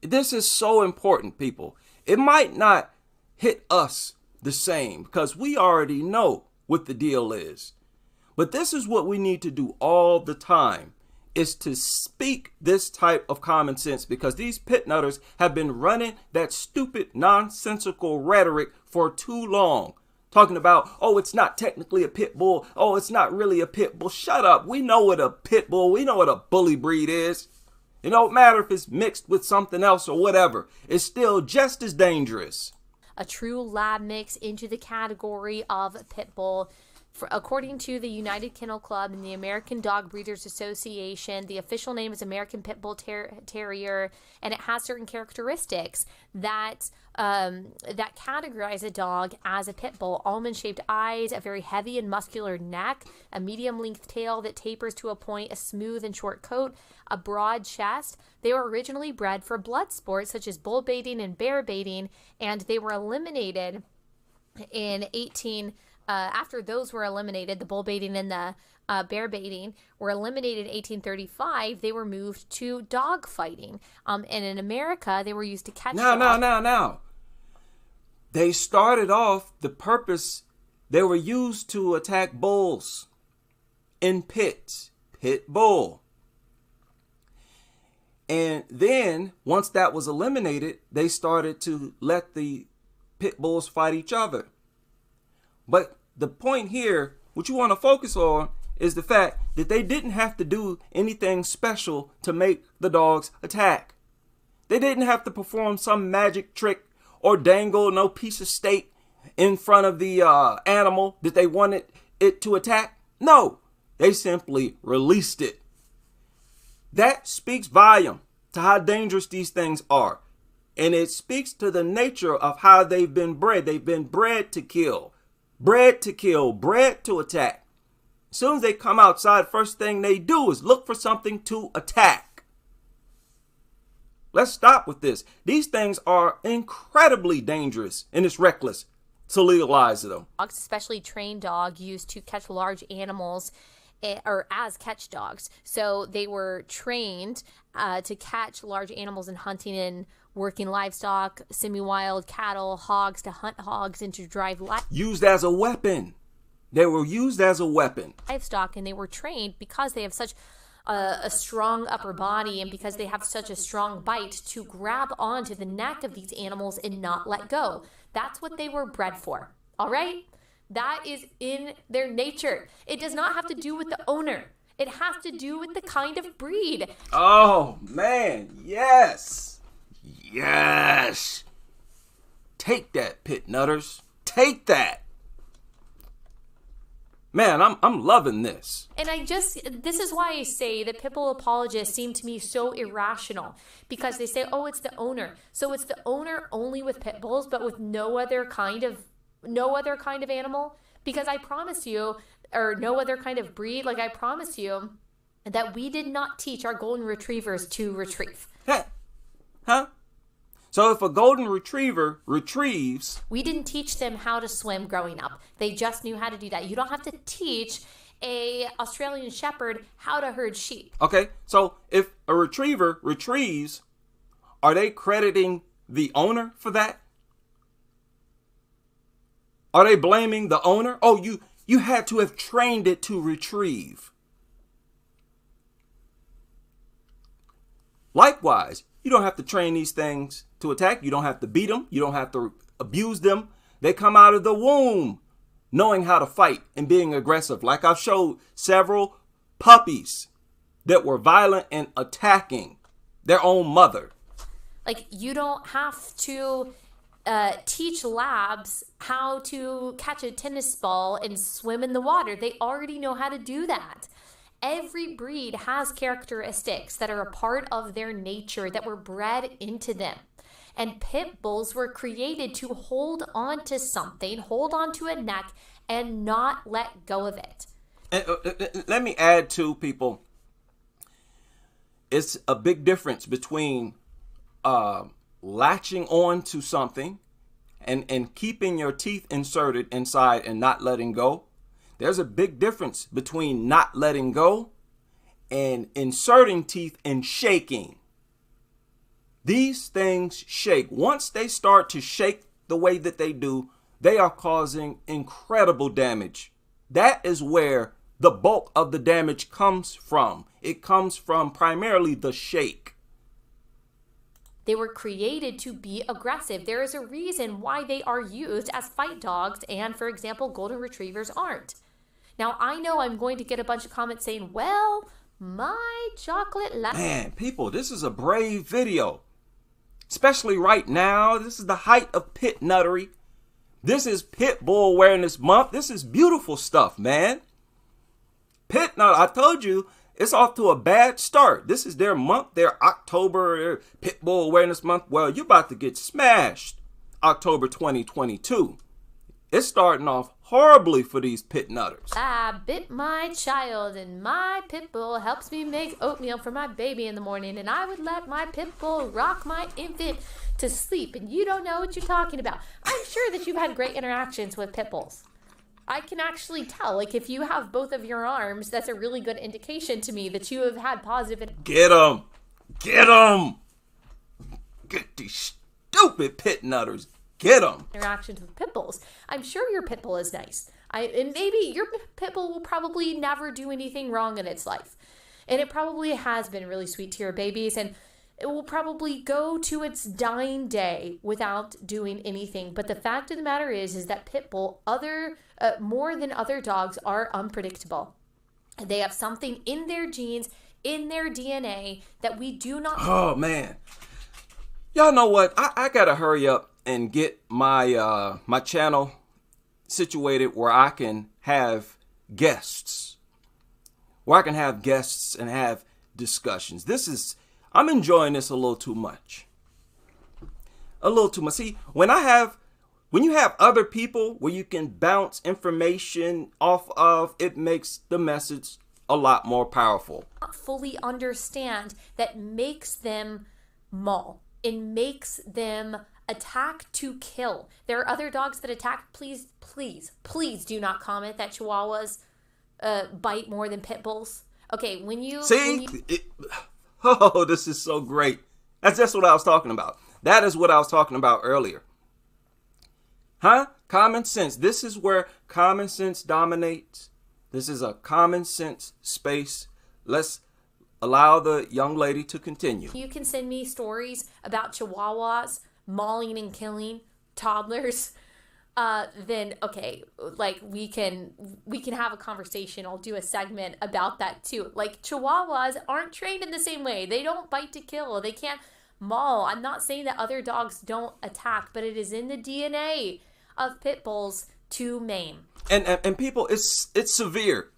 [SPEAKER 1] This is so important, people. It might not hit us the same because we already know what the deal is. But this is what we need to do all the time, is to speak this type of common sense, because these pit nutters have been running that stupid, nonsensical rhetoric for too long. Talking about, oh, it's not technically a pit bull. Oh, it's not really a pit bull. Shut up. We know what a pit bull, we know what a bully breed is. It don't matter if it's mixed with something else or whatever. It's still just as dangerous.
[SPEAKER 2] A true lab mix into the category of pit bull. According to the United Kennel Club and the American Dog Breeders Association, the official name is American Pit Bull Terrier, and it has certain characteristics that categorize a dog as a pit bull. Almond-shaped eyes, a very heavy and muscular neck, a medium-length tail that tapers to a point, a smooth and short coat, a broad chest. They were originally bred for blood sports such as bull baiting and bear baiting, and they were eliminated in after those were eliminated, the bull baiting and the bear baiting were eliminated in 1835, they were moved to dog fighting. And in America, they were used to catch dogs.
[SPEAKER 1] Now. They started off, the purpose, they were used to attack bulls in pits, pit bull. And then, once that was eliminated, they started to let the pit bulls fight each other. But the point here, what you want to focus on, is the fact that they didn't have to do anything special to make the dogs attack. They didn't have to perform some magic trick or dangle no piece of steak in front of the animal that they wanted it to attack. No, they simply released it. That speaks volume to how dangerous these things are. And it speaks to the nature of how they've been bred. They've been bred to kill. Bred to kill, bred to attack. As soon as they come outside, first thing they do is look for something to attack. Let's stop with this. These things are incredibly dangerous, and it's reckless to legalize them.
[SPEAKER 2] Dogs, especially trained dog, used to catch large animals, or as catch dogs. So they were trained to catch large animals in hunting and working livestock, semi-wild cattle, hogs, to hunt hogs and to drive
[SPEAKER 1] used as a weapon. They were used as a weapon.
[SPEAKER 2] Livestock, and they were trained because they have such a strong upper body and because they have such a strong bite to grab onto the neck of these animals and not let go. That's what they were bred for. All right? That is in their nature. It does not have to do with the owner. It has to do with the kind of breed.
[SPEAKER 1] Oh, man. Yes. Yes. Take that, pit nutters. Take that. Man, I'm loving this.
[SPEAKER 2] And this is why I say that pit bull apologists seem to me so irrational, because they say, oh, it's the owner. So it's the owner only with pit bulls, but with no other kind of animal? Because I promise you, or no other kind of breed, like I promise you that we did not teach our golden retrievers to retrieve.
[SPEAKER 1] Huh? So if a golden retriever retrieves...
[SPEAKER 2] We didn't teach them how to swim growing up. They just knew how to do that. You don't have to teach a Australian Shepherd how to herd sheep.
[SPEAKER 1] Okay, so if a retriever retrieves, are they crediting the owner for that? Are they blaming the owner? Oh, you had to have trained it to retrieve. Likewise, you don't have to train these things to attack. You don't have to beat them. You don't have to abuse them. They come out of the womb knowing how to fight and being aggressive. Like I've showed several puppies that were violent and attacking their own mother.
[SPEAKER 2] Like, you don't have to teach labs how to catch a tennis ball and swim in the water. They already know how to do that. Every breed has characteristics that are a part of their nature that were bred into them. And pit bulls were created to hold on to something, hold on to a neck, and not let go of it.
[SPEAKER 1] And let me add to people, it's a big difference between latching on to something and keeping your teeth inserted inside and not letting go. There's a big difference between not letting go and inserting teeth and shaking. These things shake. Once they start to shake the way that they do, they are causing incredible damage. That is where the bulk of the damage comes from. It comes from primarily the shake.
[SPEAKER 2] They were created to be aggressive. There is a reason why they are used as fight dogs and, for example, golden retrievers aren't. Now, I know I'm going to get a bunch of comments saying, well, my chocolate lab.
[SPEAKER 1] Man, people, this is a brave video. Especially right now. This is the height of pit nuttery. This is Pit Bull Awareness Month. This is beautiful stuff, man. Pit nut, I told you, it's off to a bad start. This is their month, their October Pit Bull Awareness Month. Well, you're about to get smashed October 2022. It's starting off horribly for these pit nutters.
[SPEAKER 2] I bit my child, and my pit bull helps me make oatmeal for my baby in the morning, and I would let my pit bull rock my infant to sleep, and you don't know what you're talking about. I'm sure that you've had great interactions with pit bulls. I can actually tell, like, if you have both of your arms, that's a really good indication to me that you have had positive.
[SPEAKER 1] Get them! Get them! Get these stupid pit nutters. Get them!
[SPEAKER 2] Interactions with pit bulls. I'm sure your pit bull is nice. And maybe your pit bull will probably never do anything wrong in its life. And it probably has been really sweet to your babies, and it will probably go to its dying day without doing anything. But the fact of the matter is that pit bull, more than other dogs, are unpredictable. They have something in their genes, in their DNA, that we do not.
[SPEAKER 1] Oh, man. Y'all know what? I gotta hurry up and get my my channel situated where I can have guests. Where I can have guests and have discussions. I'm enjoying this a little too much. A little too much. See, when you have other people where you can bounce information off of, it makes the message a lot more powerful.
[SPEAKER 2] Fully understand that makes them maul. It makes them attack to kill. There are other dogs that attack. Please, please, please do not comment that Chihuahuas bite more than pit bulls. Okay,
[SPEAKER 1] oh, this is so great. That's just what I was talking about. That is what I was talking about earlier. Huh? Common sense. This is where common sense dominates. This is a common sense space. Let's allow the young lady to continue.
[SPEAKER 2] You can send me stories about Chihuahuas mauling and killing toddlers. Then okay, like we can have a conversation. I'll do a segment about that too. Like, Chihuahuas aren't trained in the same way. They don't bite to kill. They can't maul. I'm not saying that other dogs don't attack, but it is in the DNA of pit bulls to maim.
[SPEAKER 1] And people, it's severe.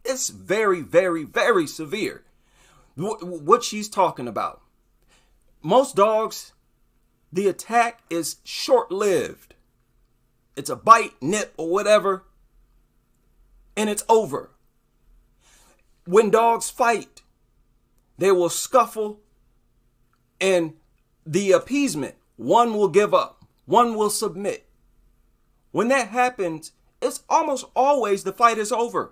[SPEAKER 1] It's very, very, very severe. What she's talking about. Most dogs, the attack is short-lived. It's a bite, nip, or whatever, and it's over. When dogs fight, they will scuffle, and the appeasement, one will give up, one will submit. When that happens, it's almost always the fight is over.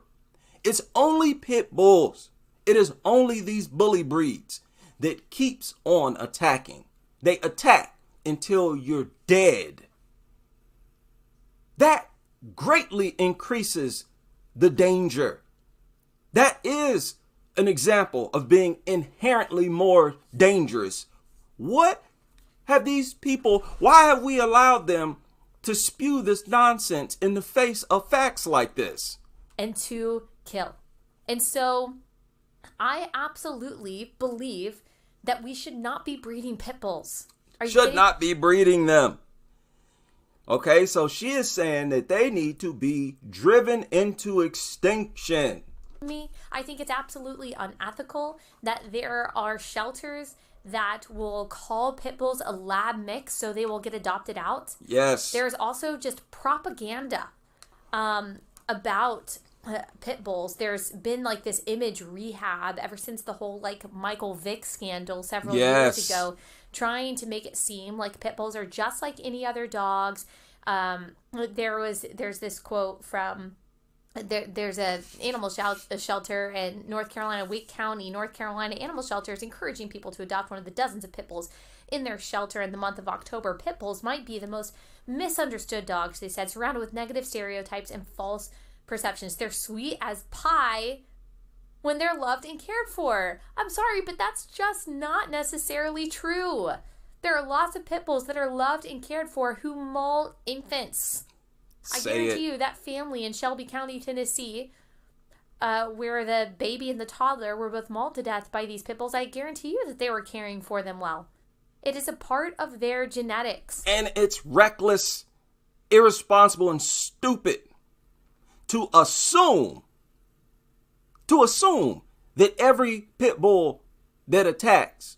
[SPEAKER 1] It's only pit bulls. It is only these bully breeds that keeps on attacking. They attack until you're dead. That greatly increases the danger. That is an example of being inherently more dangerous. What have these people, why have we allowed them to spew this nonsense in the face of facts like this?
[SPEAKER 2] And to kill. And so I absolutely believe that we should not be breeding pit bulls.
[SPEAKER 1] Should not be breeding them. Okay, so she is saying that they need to be driven into extinction.
[SPEAKER 2] I think it's absolutely unethical that there are shelters that will call pit bulls a lab mix so they will get adopted out.
[SPEAKER 1] Yes.
[SPEAKER 2] There's also just propaganda about pit bulls. There's been like this image rehab ever since the whole like Michael Vick scandal several years ago, trying to make it seem like pit bulls are just like any other dogs. There's this quote from there's a animal shelter in North Carolina, Wake County, North Carolina. Animal shelters encouraging people to adopt one of the dozens of pit bulls in their shelter in the month of October. Pit bulls might be the most misunderstood dogs, they said, surrounded with negative stereotypes and false perceptions. They're sweet as pie when they're loved and cared for. I'm sorry, but that's just not necessarily true. There are lots of pit bulls that are loved and cared for who maul infants. I guarantee you that family in Shelby County, Tennessee, where the baby and the toddler were both mauled to death by these pit bulls, I guarantee you that they were caring for them well. It is a part of their genetics.
[SPEAKER 1] And it's reckless, irresponsible, and stupid to assume that every pit bull that attacks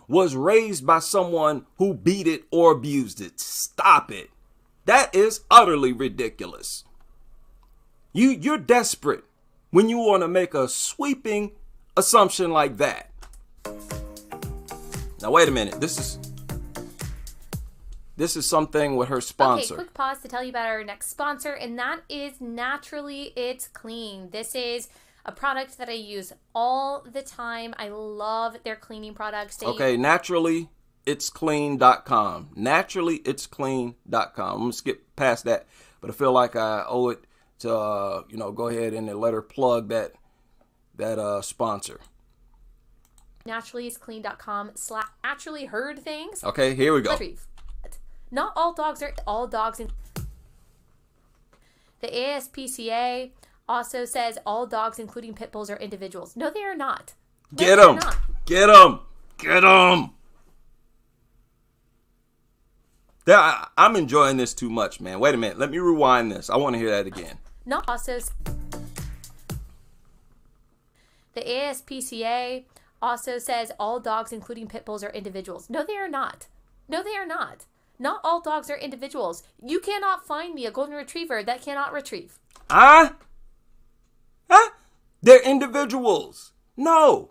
[SPEAKER 1] was raised by someone who beat it or abused it. Stop it. That is utterly ridiculous. You're desperate when you want to make a sweeping assumption like that. Now wait a minute. This is something with her sponsor.
[SPEAKER 2] Okay, quick pause to tell you about our next sponsor, and that is Naturally It's Clean. This is a product that I use all the time. I love their cleaning products.
[SPEAKER 1] Okay, naturallyitsclean.com. Naturallyitsclean.com. I'm going to skip past that, but I feel like I owe it to, go ahead and let her plug that sponsor.
[SPEAKER 2] Naturallyitsclean.com/naturally heard things.
[SPEAKER 1] Okay, here we go.
[SPEAKER 2] Not all dogs are all dogs. The ASPCA also says all dogs, including pit bulls, are individuals. No, they are not.
[SPEAKER 1] Get them. Get them. Get them. I'm enjoying this too much, man. Wait a minute. Let me rewind this. I want to hear that again.
[SPEAKER 2] Not also. The ASPCA also says all dogs, including pit bulls, are individuals. No, they are not. No, they are not. Not all dogs are individuals. You cannot find me a golden retriever that cannot retrieve.
[SPEAKER 1] They're individuals. No.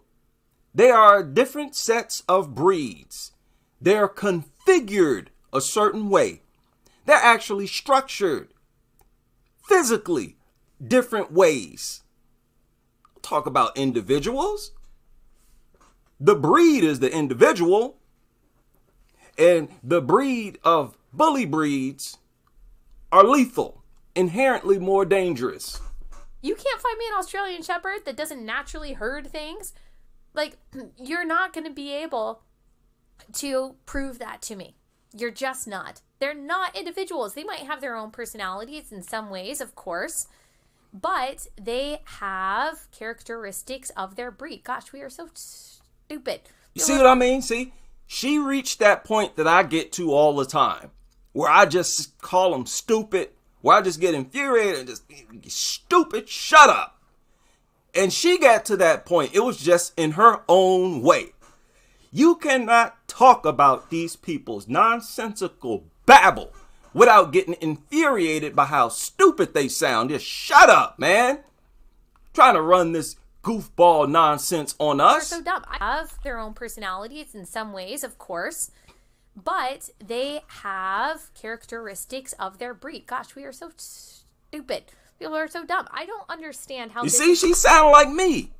[SPEAKER 1] They are different sets of breeds. They're configured a certain way. They're actually structured physically different ways. Talk about individuals. The breed is the individual. And the breed of bully breeds are lethal, inherently more dangerous.
[SPEAKER 2] You can't find me an Australian Shepherd that doesn't naturally herd things. Like, you're not going to be able to prove that to me. You're just not. They're not individuals. They might have their own personalities in some ways, of course, but they have characteristics of their breed. Gosh, we are so stupid.
[SPEAKER 1] You see what I mean? See? She reached that point that I get to all the time, where I just call them stupid, where I just get infuriated and just, stupid, shut up. And she got to that point. It was just in her own way. You cannot talk about these people's nonsensical babble without getting infuriated by how stupid they sound. Just shut up, man. Trying to run this goofball nonsense on us.
[SPEAKER 2] They're so dumb. I have their own personalities in some ways, of course, but they have characteristics of their breed. Gosh, we are so stupid. People are so dumb. I don't understand how
[SPEAKER 1] You see, she sounded like me.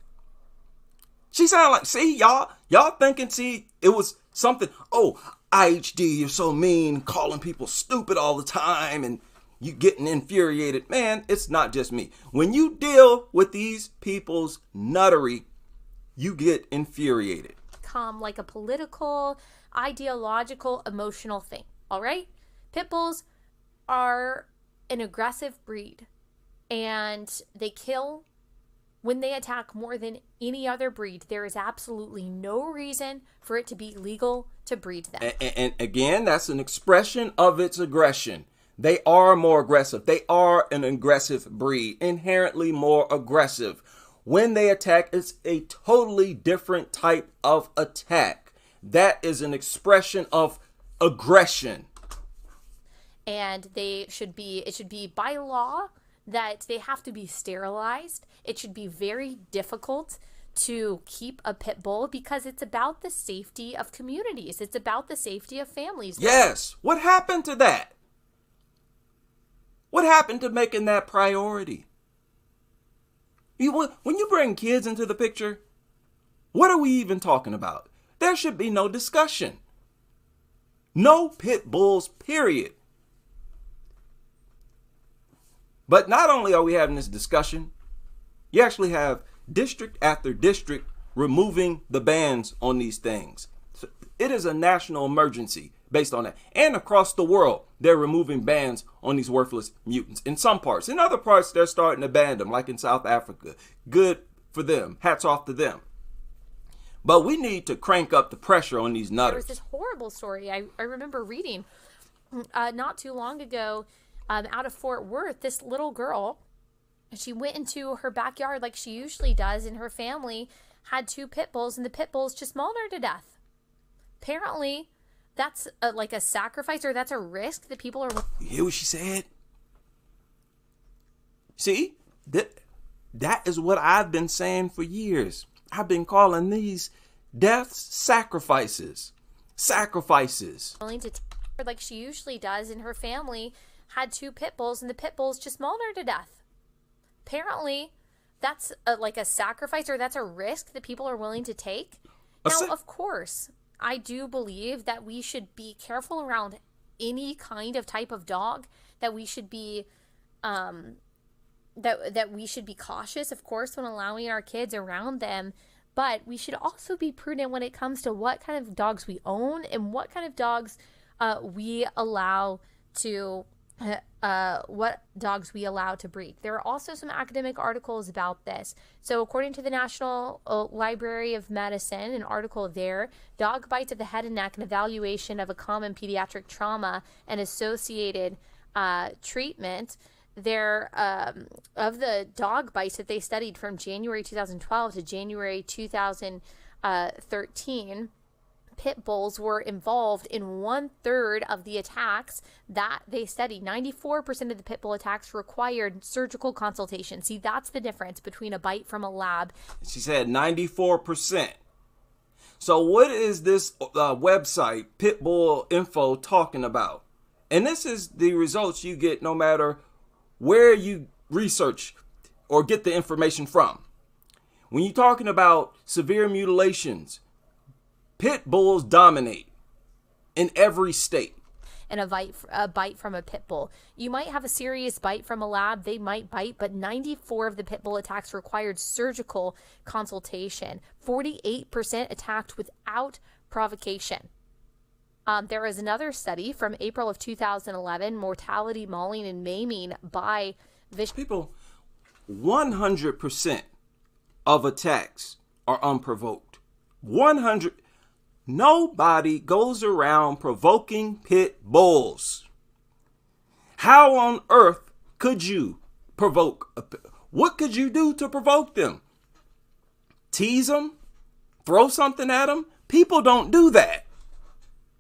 [SPEAKER 1] She sounded like, see, y'all thinking, see, it was something, oh, IHD, you're so mean, calling people stupid all the time, and you getting infuriated. Man, it's not just me. When you deal with these people's nuttery, you get infuriated.
[SPEAKER 2] Become like a political, ideological, emotional thing. All right? Pit bulls are an aggressive breed, and they kill when they attack more than any other breed. There is absolutely no reason for it to be legal to breed them.
[SPEAKER 1] And again, that's an expression of its aggression. They are more aggressive. They are an aggressive breed, inherently more aggressive. When they attack, it's a totally different type of attack. That is an expression of aggression.
[SPEAKER 2] And it should be by law that they have to be sterilized. It should be very difficult to keep a pit bull because it's about the safety of communities. It's about the safety of families.
[SPEAKER 1] Yes. What happened to that? What happened to making that priority? When you bring kids into the picture, what are we even talking about? There should be no discussion. No pit bulls, period. But not only are we having this discussion, you actually have district after district removing the bans on these things. So it is a national emergency based on that. And across the world, they're removing bans on these worthless mutants. In some parts. In other parts, they're starting to ban them, like in South Africa. Good for them. Hats off to them. But we need to crank up the pressure on these nutters.
[SPEAKER 2] There was this horrible story I remember reading not too long ago out of Fort Worth. This little girl, she went into her backyard like she usually does, and her family had 2 pit bulls, and the pit bulls just mauled her to death. Apparently, that's like a sacrifice, or that's a risk that people are...
[SPEAKER 1] You hear what she said? See? That is what I've been saying for years. I've been calling these deaths sacrifices. Sacrifices.
[SPEAKER 2] Willing to take her like she usually does, and her family had 2 pit bulls, and the pit bulls just mauled her to death. Apparently, that's like a sacrifice, or that's a risk that people are willing to take. Now, of course, I do believe that we should be careful around any kind of type of dog, that we should be that we should be cautious, of course, when allowing our kids around them. But we should also be prudent when it comes to what kind of dogs we own and what kind of dogs we allow to breed. There are also some academic articles about this. So according to the National Library of Medicine, an article there, dog bites of the head and neck, an evaluation of a common pediatric trauma and associated treatment. There, of the dog bites that they studied from January 2012 to January 2013, pit bulls were involved in 1/3 of the attacks that they studied. 94% of the pit bull attacks required surgical consultation. See, that's the difference between a bite from a lab.
[SPEAKER 1] She said 94%. So what is this website, Pitbull Info, talking about? And this is the results you get no matter where you research or get the information from. When you're talking about severe mutilations, pit bulls dominate in every state.
[SPEAKER 2] And a bite from a pit bull. You might have a serious bite from a lab. They might bite, but 94 of the pit bull attacks required surgical consultation. 48% attacked without provocation. There is another study from April of 2011, mortality, mauling, and maiming by vicious
[SPEAKER 1] people. 100% of attacks are unprovoked. 100. Nobody goes around provoking pit bulls. How on earth could you provoke? What could you do to provoke them? Tease them? Throw something at them? People don't do that.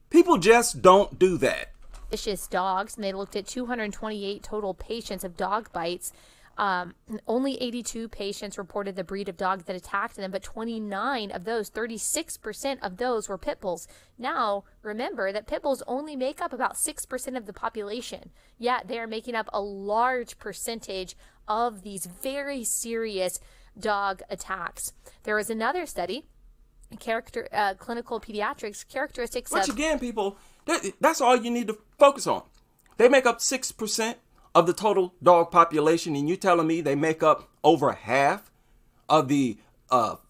[SPEAKER 1] People just don't do that.
[SPEAKER 2] Vicious dogs, and they looked at 228 total patients of dog bites Only 82 patients reported the breed of dog that attacked them, but 29 of those, 36% of those were pit bulls. Now, remember that pit bulls only make up about 6% of the population, yet they are making up a large percentage of these very serious dog attacks. There was another study, clinical pediatrics, characteristics
[SPEAKER 1] Which
[SPEAKER 2] of...
[SPEAKER 1] again, people, that's all you need to focus on. They make up 6% of the total dog population, and you telling me they make up over half of the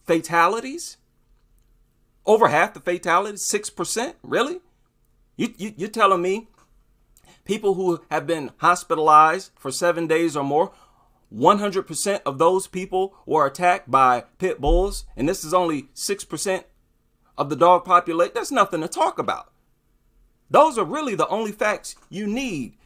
[SPEAKER 1] fatalities? Over half the fatalities? 6%? Really? You're telling me people who have been hospitalized for 7 days or more, 100% of those people were attacked by pit bulls, and this is only 6% of the dog population? That's nothing to talk about. Those are really the only facts you need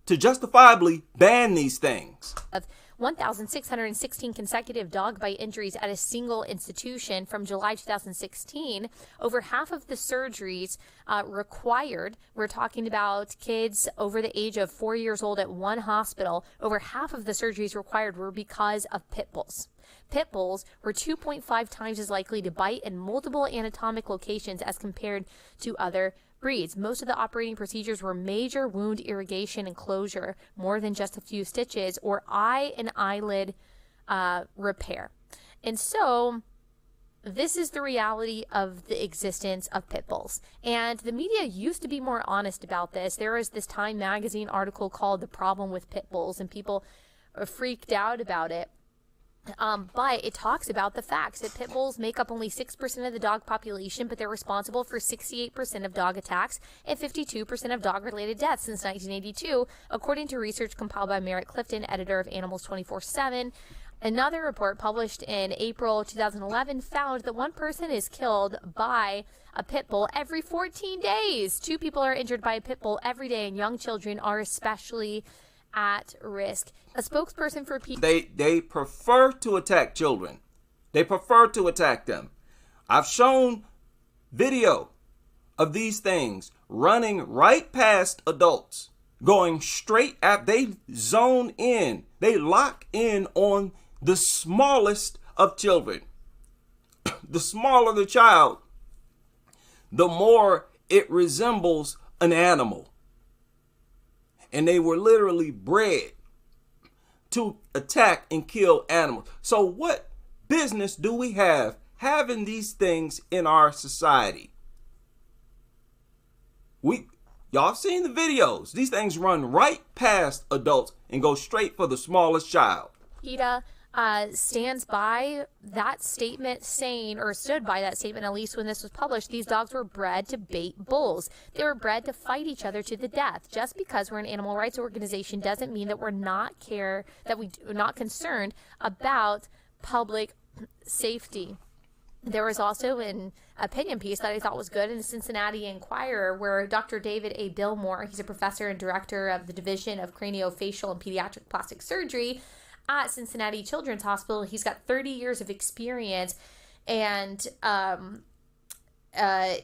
[SPEAKER 1] to justifiably ban these things.
[SPEAKER 2] Of 1,616 consecutive dog bite injuries at a single institution from July 2016. Over half of the surgeries required, we're talking about kids over the age of 4 years old at one hospital, over half of the surgeries required were because of pit bulls. Pit bulls were 2.5 times as likely to bite in multiple anatomic locations as compared to other breeds. Most of the operating procedures were major wound irrigation and closure, more than just a few stitches, or eye and eyelid repair. And so this is the reality of the existence of pit bulls. And the media used to be more honest about this. There was this Time magazine article called "The Problem with Pit Bulls," and people freaked out about it. But it talks about the facts that pit bulls make up only 6% of the dog population, but they're responsible for 68% of dog attacks and 52% of dog-related deaths since 1982, according to research compiled by Merritt Clifton, editor of Animals 24/7. Another report published in April 2011 found that one person is killed by a pit bull every 14 days. 2 people are injured by a pit bull every day, and young children are especially at risk. A spokesperson for
[SPEAKER 1] They prefer to attack children. They prefer to attack them. I've shown video of these things running right past adults, going straight at, they zone in, they lock in on the smallest of children. The smaller the child, the more it resembles an animal. And they were literally bred to attack and kill animals. So what business do we have having these things in our society? Y'all seen the videos. These things run right past adults and go straight for the smallest child.
[SPEAKER 2] PETA stands by that statement, saying, or stood by that statement, at least when this was published, these dogs were bred to bait bulls. They were bred to fight each other to the death. Just because we're an animal rights organization doesn't mean that we're not not concerned about public safety. There was also an opinion piece that I thought was good in the Cincinnati Enquirer, where Dr. David A. Billmore, he's a professor and director of the Division of Craniofacial and Pediatric Plastic Surgery at Cincinnati Children's Hospital. He's got 30 years of experience, and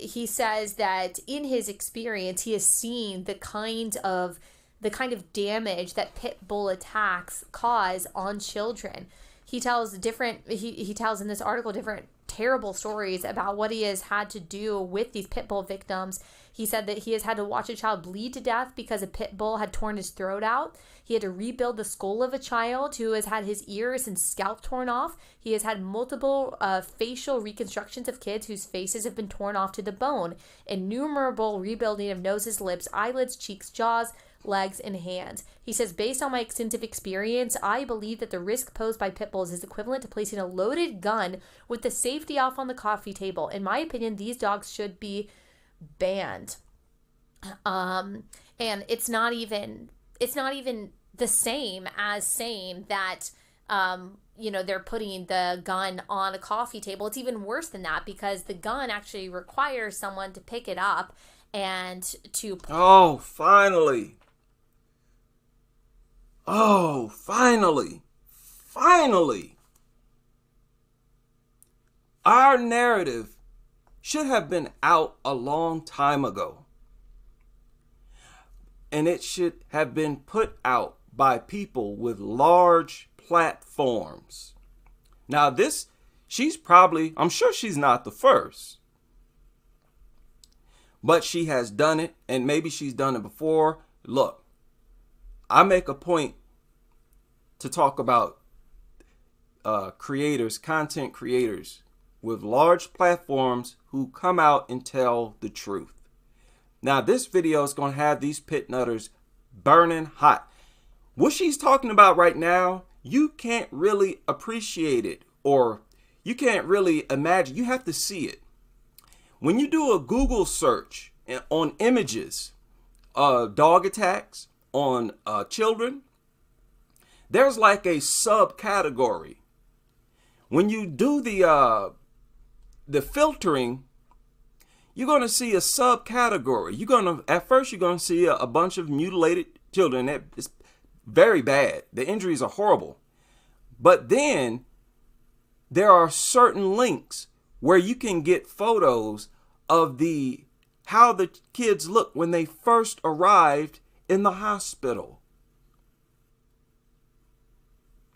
[SPEAKER 2] he says that in his experience, he has seen the kind of damage that pit bull attacks cause on children. He tells he tells in this article different terrible stories about what he has had to do with these pit bull victims. He said that he has had to watch a child bleed to death because a pit bull had torn his throat out. He had to rebuild the skull of a child who has had his ears and scalp torn off. He has had multiple facial reconstructions of kids whose faces have been torn off to the bone. Innumerable rebuilding of noses, lips, eyelids, cheeks, jaws, legs, and hands. He says, based on my extensive experience, I believe that the risk posed by pit bulls is equivalent to placing a loaded gun with the safety off on the coffee table. In my opinion, these dogs should be banned. And it's not even the same as saying that they're putting the gun on a coffee table. It's even worse than that, because the gun actually requires someone to pick it up and to...
[SPEAKER 1] Oh, finally. Oh, finally. Finally. Our narrative should have been out a long time ago. And it should have been put out by people with large platforms. Now I'm sure she's not the first, but she has done it, and maybe she's done it before. Look, I make a point to talk about content creators with large platforms who come out and tell the truth. Now, this video is going to have these pit nutters burning hot. What she's talking about right now, you can't really appreciate it, or you can't really imagine. You have to see it. When you do a Google search on images, dog attacks on children, there's like a subcategory. When you do the filtering, you're going to see a subcategory. At first you're going to see a bunch of mutilated children. It's very bad. The injuries are horrible. But then there are certain links where you can get photos of how the kids look when they first arrived in the hospital.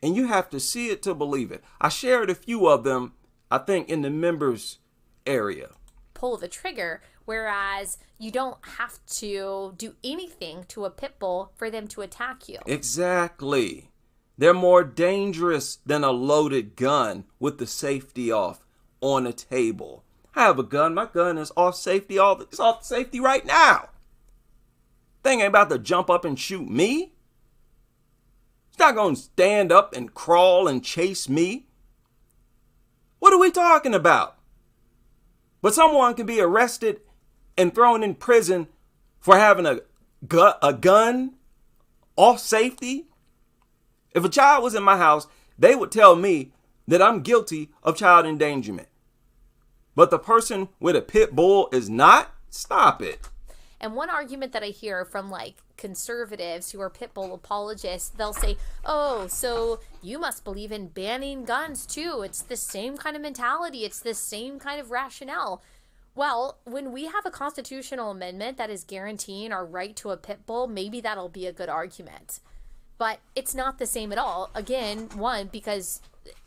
[SPEAKER 1] And you have to see it to believe it. I shared a few of them, I think, in the members area.
[SPEAKER 2] Pull the trigger, whereas you don't have to do anything to a pit bull for them to attack you.
[SPEAKER 1] Exactly. They're more dangerous than a loaded gun with the safety off on a table. I have a gun. My gun is off safety. It's off safety right now. Thing ain't about to jump up and shoot me. It's not going to stand up and crawl and chase me. What are we talking about? But someone can be arrested and thrown in prison for having a gun off safety. If a child was in my house, they would tell me that I'm guilty of child endangerment. But the person with a pit bull is not? Stop it.
[SPEAKER 2] And one argument that I hear from like conservatives who are pit bull apologists, they'll say, oh, so you must believe in banning guns too. It's the same kind of mentality. It's the same kind of rationale. Well, when we have a constitutional amendment that is guaranteeing our right to a pit bull, maybe that'll be a good argument. But it's not the same at all. Again, one, because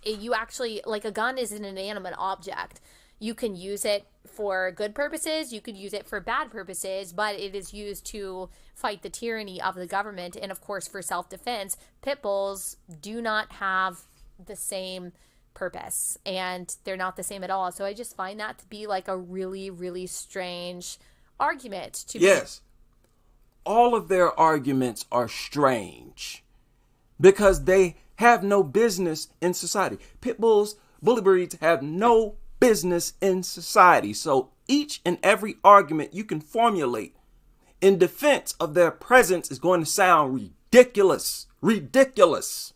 [SPEAKER 2] you actually, like, a gun is an inanimate object. You can use it for good purposes, you could use it for bad purposes, but it is used to fight the tyranny of the government and, of course, for self-defense. Pit bulls do not have the same purpose, and they're not the same at all. So I just find that to be like a really, really strange argument to me.
[SPEAKER 1] Yes. All of their arguments are strange because they have no business in society. Pit bulls, bully breeds have no business in society. So each and every argument you can formulate in defense of their presence is going to sound ridiculous. Ridiculous.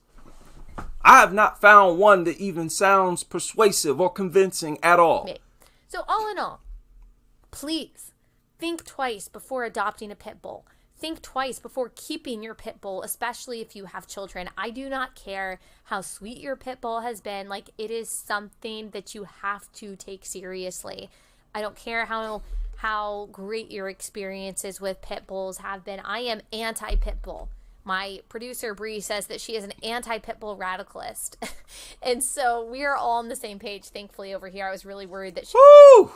[SPEAKER 1] I have not found one that even sounds persuasive or convincing at all.
[SPEAKER 2] Okay. So all in all, please think twice before adopting a pit bull. Think twice before keeping your pit bull, especially if you have children. I do not care how sweet your pit bull has been. Like, it is something that you have to take seriously. I don't care how great your experiences with pit bulls have been. I am anti-pit bull. My producer, Bree, says that she is an anti-pit bull radicalist. And so we are all on the same page, thankfully, over here. I was really worried that she...
[SPEAKER 1] Woo!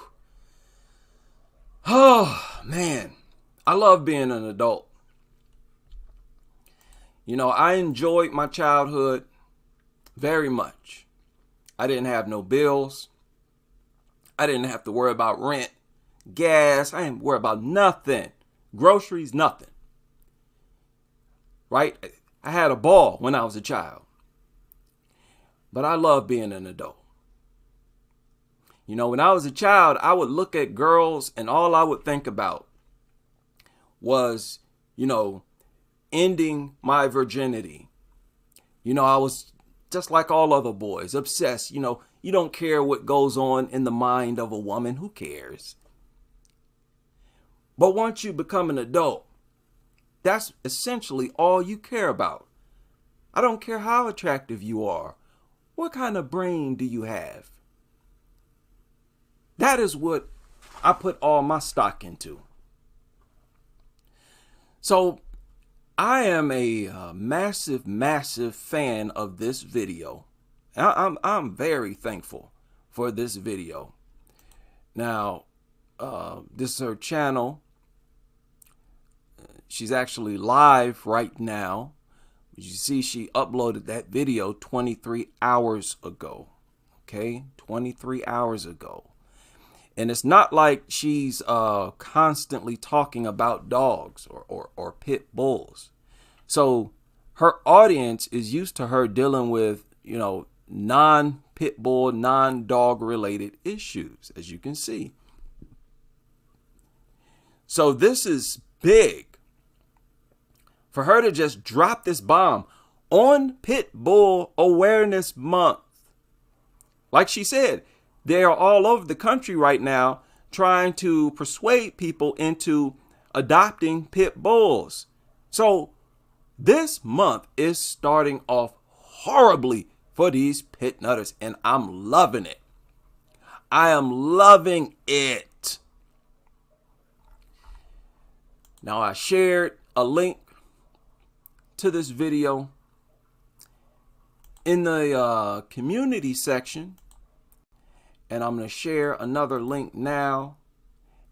[SPEAKER 1] Oh, man. I love being an adult. You know, I enjoyed my childhood very much. I didn't have no bills. I didn't have to worry about rent, gas. I didn't worry about nothing. Groceries, nothing. Right? I had a ball when I was a child. But I love being an adult. You know, when I was a child, I would look at girls and all I would think about was, you know, ending my virginity. You know, I was just like all other boys, obsessed. You know, you don't care what goes on in the mind of a woman. Who cares? But once you become an adult, that's essentially all you care about. I don't care how attractive you are. What kind of brain do you have? That is what I put all my stock into. So I am a massive, massive fan of this video. I'm very thankful for this video. Now, this is her channel. She's actually live right now. You see, she uploaded that video 23 hours ago. Okay, 23 hours ago. And it's not like she's constantly talking about dogs or pit bulls. So her audience is used to her dealing with, non-pit bull, non-dog related issues, as you can see. So this is big. For her to just drop this bomb on Pit Bull Awareness Month. Like she said, they are all over the country right now trying to persuade people into adopting pit bulls. So this month is starting off horribly for these pit nutters, and I'm loving it. I am loving it. Now, I shared a link to this video in the community section, and I'm going to share another link now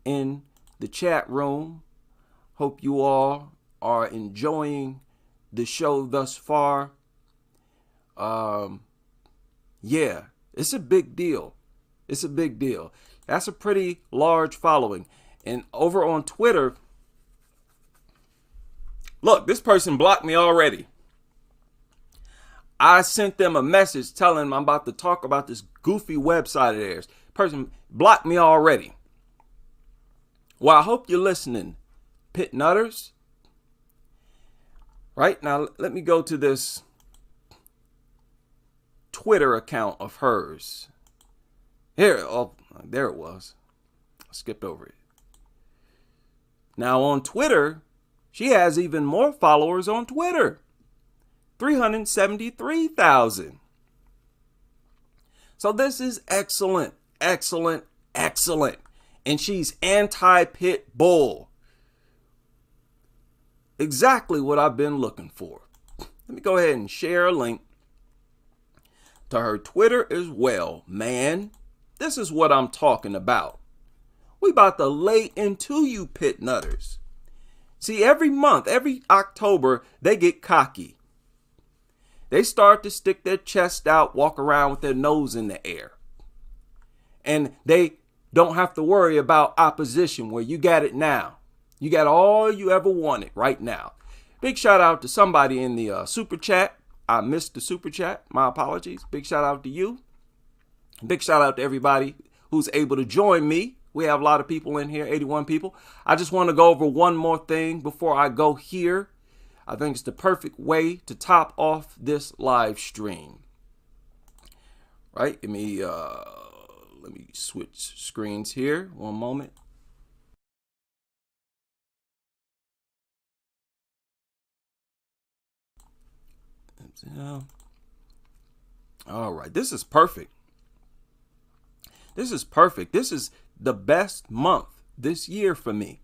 [SPEAKER 1] in the chat room. Hope you all are enjoying the show thus far. Yeah, it's a big deal. It's a big deal. That's a pretty large following. And over on Twitter, look, this person blocked me already. I sent them a message telling them I'm about to talk about this goofy website of theirs. Person blocked me already. Well, I hope you're listening, pit nutters. Right now, let me go to this Twitter account of hers. Here, oh, there it was. I skipped over it. Now on Twitter, she has even more followers on Twitter. 373,000. So this is excellent, excellent, excellent. And she's anti-pit bull. Exactly what I've been looking for. Let me go ahead and share a link to her Twitter as well. Man, this is what I'm talking about. We about to lay into you pit nutters. See, every month, every October, they get cocky. They start to stick their chest out, walk around with their nose in the air. And they don't have to worry about opposition where you got it now. You got all you ever wanted right now. Big shout out to somebody in the super chat. I missed the super chat. My apologies. Big shout out to you. Big shout out to everybody who's able to join me. We have a lot of people in here, 81 people. I just want to go over one more thing before I go here. I think it's the perfect way to top off this live stream. Right? Let me switch screens here. One moment. All right. This is perfect. This is perfect. This is the best month this year for me.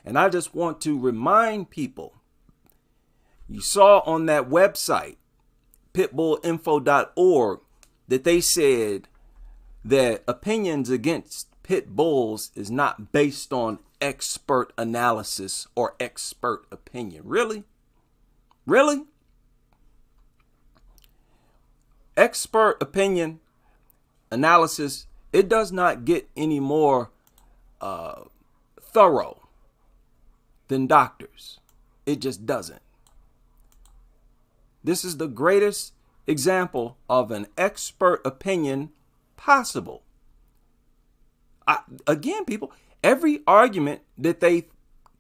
[SPEAKER 1] And I just want to remind people, you saw on that website, pitbullinfo.org, that they said that opinions against pit bulls is not based on expert analysis or expert opinion. Really? Really? Expert opinion analysis, it does not get any more thorough than doctors. It just doesn't. This is the greatest example of an expert opinion possible. Again, people, every argument that they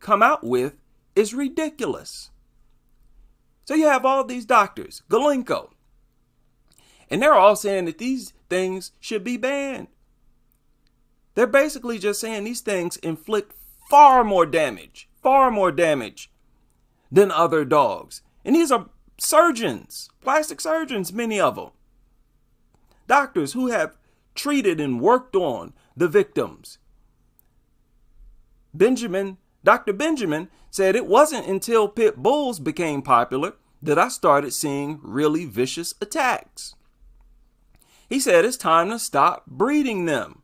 [SPEAKER 1] come out with is ridiculous. So you have all these doctors, Galenko, and they're all saying that these things should be banned. They're basically just saying these things inflict far more damage than other dogs. And these are surgeons, plastic surgeons, many of them. Doctors who have treated and worked on the victims. Benjamin Dr. Benjamin said it wasn't until pit bulls became popular that I started seeing really vicious attacks. He said it's time to stop breeding them.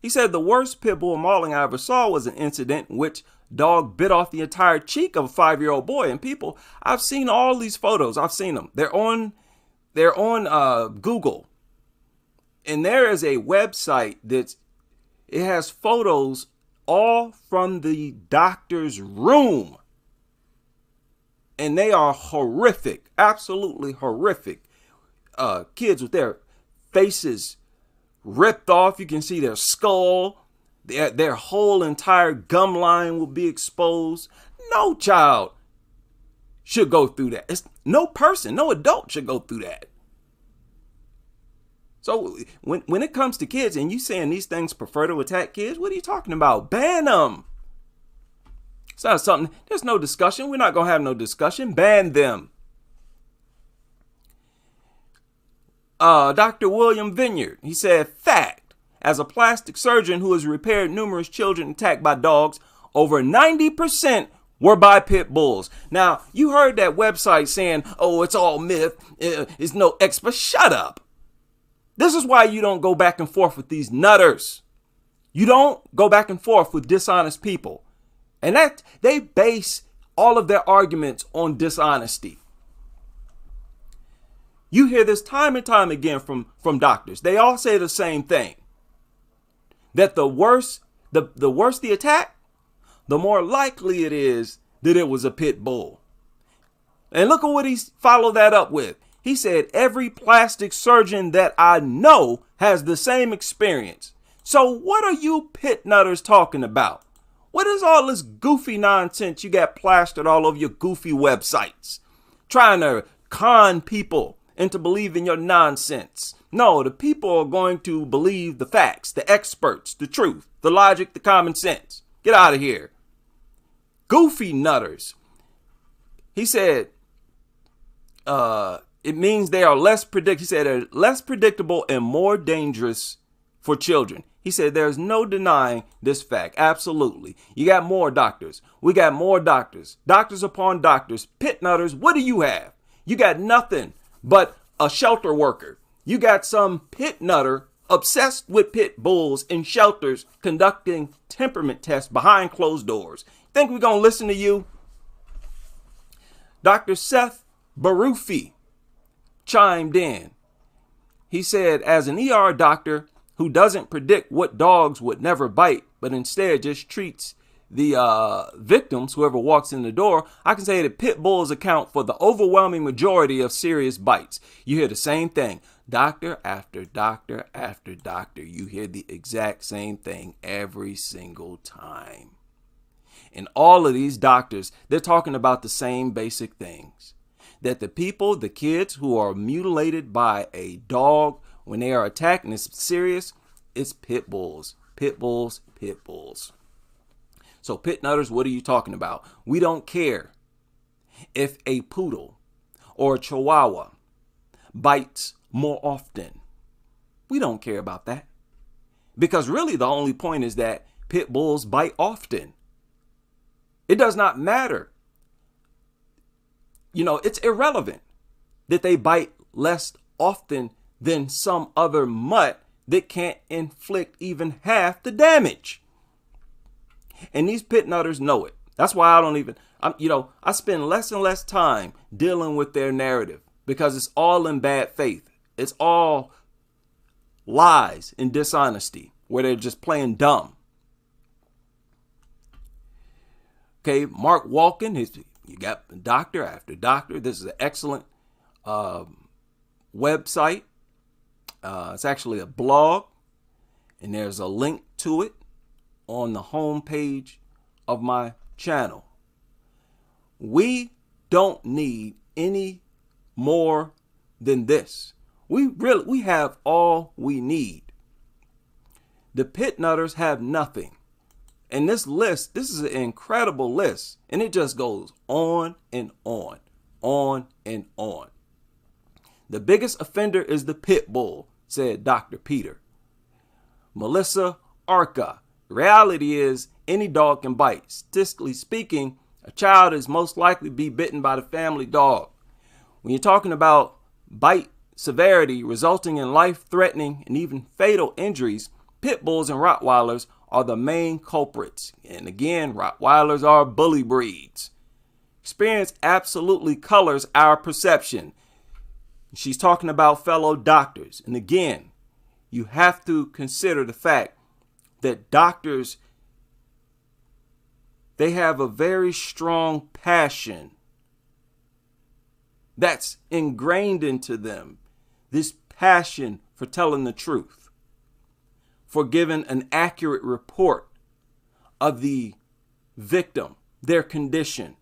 [SPEAKER 1] He said the worst pit bull mauling I ever saw was an incident in which dog bit off the entire cheek of a 5-year-old boy. And people, I've seen all these photos. I've seen them. They're on Google. And there is a website it has photos all from the doctor's room. And they are horrific, absolutely horrific. Kids with their faces ripped off. You can see their skull. Their whole entire gum line will be exposed. No child should go through that. No person, no adult should go through that. So when it comes to kids and you saying these things prefer to attack kids, what are you talking about? Ban them. It's not something, there's no discussion. We're not going to have no discussion. Ban them. Dr. William Vineyard, he said, fact, as a plastic surgeon who has repaired numerous children attacked by dogs, over 90% were by pit bulls. Now, you heard that website saying, oh, it's all myth. It's no expert. Shut up. This is why you don't go back and forth with these nutters. You don't go back and forth with dishonest people. And that they base all of their arguments on dishonesty. You hear this time and time again from doctors. They all say the same thing. That the worse the attack, the more likely it is that it was a pit bull. And look at what he followed that up with. He said, every plastic surgeon that I know has the same experience. So what are you pit nutters talking about? What is all this goofy nonsense you got plastered all over your goofy websites? Trying to con people into believing your nonsense. No, the people are going to believe the facts, the experts, the truth, the logic, the common sense. Get out of here. Goofy nutters. He said, it means they are less predictable. He said they're less predictable and more dangerous for children. He said there's no denying this fact. Absolutely. You got more doctors. We got more doctors. Doctors upon doctors. Pit nutters. What do you have? You got nothing but a shelter worker. You got some pit nutter obsessed with pit bulls in shelters conducting temperament tests behind closed doors. Think we're going to listen to you? Dr. Seth Barufi chimed in. He said, as an ER doctor who doesn't predict what dogs would never bite, but instead just treats the victims, whoever walks in the door, I can say that pit bulls account for the overwhelming majority of serious bites. You hear the same thing. Doctor after doctor after doctor. You hear the exact same thing every single time. And all of these doctors, they're talking about the same basic things. That the people, the kids who are mutilated by a dog when they are attacked and it's serious, it's pit bulls, pit bulls, pit bulls. So pit nutters, what are you talking about? We don't care if a poodle or a chihuahua bites more often. We don't care about that. Because really the only point is that pit bulls bite often. It does not matter. You know, it's irrelevant that they bite less often than some other mutt that can't inflict even half the damage. And these pit nutters know it. That's why I spend less and less time dealing with their narrative because it's all in bad faith. It's all lies and dishonesty where they're just playing dumb. Okay, Mark Walken, you got doctor after doctor. This is an excellent website. It's actually a blog, and there's a link to it on the home page of my channel. We don't need any more than this. We have all we need. The pit nutters have nothing. And this list, this is an incredible list. And it just goes on and on and on. The biggest offender is the pit bull, said Dr. Peter. Melissa Arca. Reality is, any dog can bite. Statistically speaking, a child is most likely to be bitten by the family dog. When you're talking about bite severity resulting in life-threatening and even fatal injuries, pit bulls and Rottweilers are the main culprits. And again, Rottweilers are bully breeds. Experience absolutely colors our perception. She's talking about fellow doctors. And again, you have to consider the fact that doctors, they have a very strong passion that's ingrained into them. This passion for telling the truth, for giving an accurate report of the victim, their condition,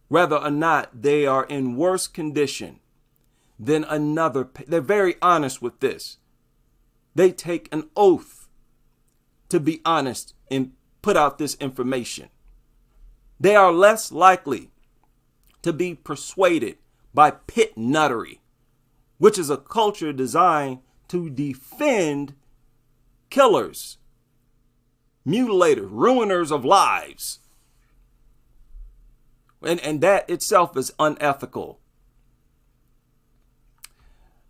[SPEAKER 1] whether or not they are in worse condition than another. They're very honest with this. They take an oath to be honest and put out this information. They are less likely to be persuaded by pit nuttery, which is a culture designed to defend killers, mutilators, ruiners of lives. And that itself is unethical.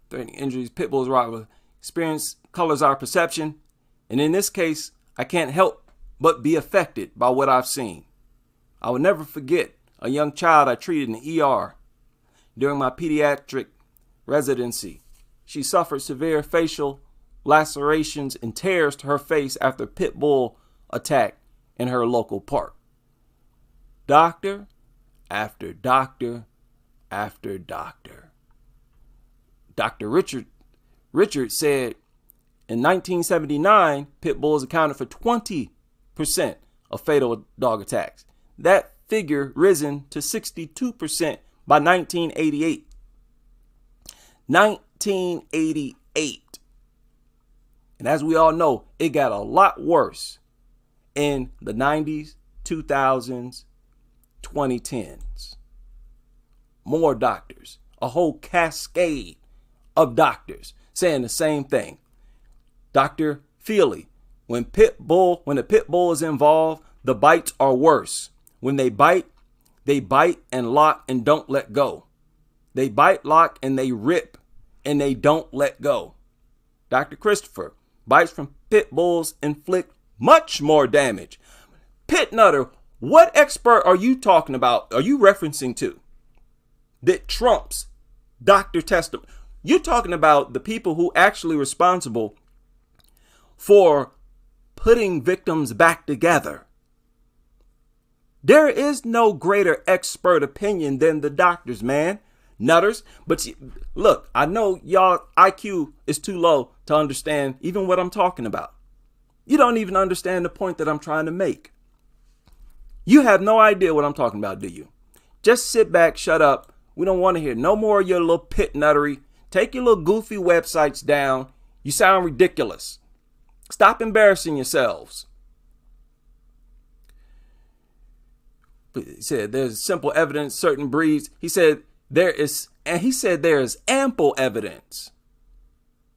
[SPEAKER 1] Threatening injuries, pit bulls, Rottweilers. Experience colors our perception. And in this case, I can't help but be affected by what I've seen. I will never forget a young child I treated in the ER during my pediatric residency. She suffered severe facial lacerations and tears to her face after a pit bull attack in her local park. Doctor after doctor after doctor. Dr. Richard said in 1979, pit bulls accounted for 20% of fatal dog attacks. That figure risen to 62% by 1988. 1988. And as we all know, it got a lot worse in the 90s, 2000s, 2010s. More doctors, a whole cascade of doctors saying the same thing. Dr. Feely, when the pit bull is involved, the bites are worse. When they bite and lock and don't let go. They bite, lock, and they rip, and they don't let go. Dr. Christopher, bites from pit bulls inflict much more damage. Pit nutter, what expert are you talking about? Are you referencing to that trumps Dr. Testimony? You're talking about the people who actually responsible for putting victims back together. There is no greater expert opinion than the doctors, man. Nutters. But look, I know y'all IQ is too low to understand even what I'm talking about. You don't even understand the point that I'm trying to make. You have no idea what I'm talking about, do you? Just sit back, shut up. We don't want to hear no more of your little pit nuttery. Take your little goofy websites down. You sound ridiculous. Stop embarrassing yourselves. He said there's simple evidence, certain breeds. He said there is ample evidence.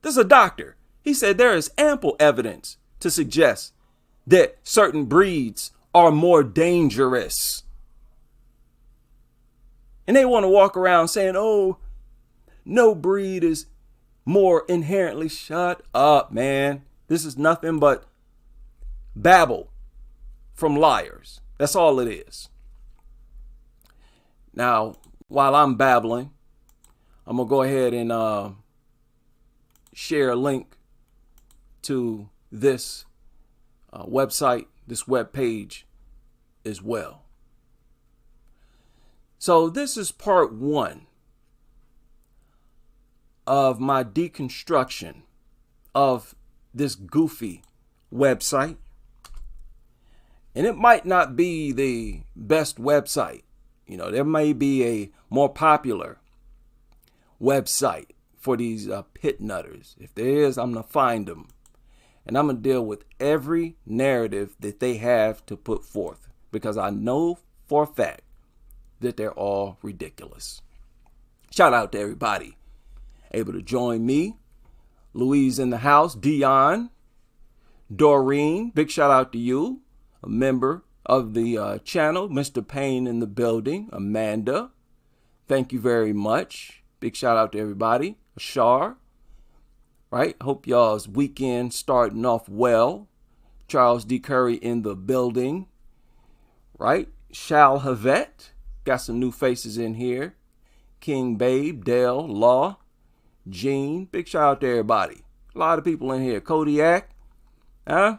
[SPEAKER 1] This is a doctor. He said there is ample evidence to suggest that certain breeds are more dangerous. And they want to walk around saying, oh, no breed is more inherently. Shut up, man. This is nothing but babble from liars. That's all it is. Now, while I'm babbling, I'm going to go ahead and share a link to this website, this web page as well. So this is part one of my deconstruction of this goofy website. And it might not be the best website. You know, there may be a more popular website for these pit nutters. If there is, I'm going to find them. And I'm going to deal with every narrative that they have to put forth. Because I know for a fact that they're all ridiculous. Shout out to everybody able to join me. Louise in the house. Dion. Doreen. Big shout out to you. a member of the channel, Mr. Payne in the building, Amanda. Thank you very much. Big shout out to everybody. Ashar, right? Hope y'all's weekend starting off well. Charles D. Curry in the building, right? Shal Havet, got some new faces in here. King Babe, Dale, Law, Gene. Big shout out to everybody. A lot of people in here. Kodiak, huh?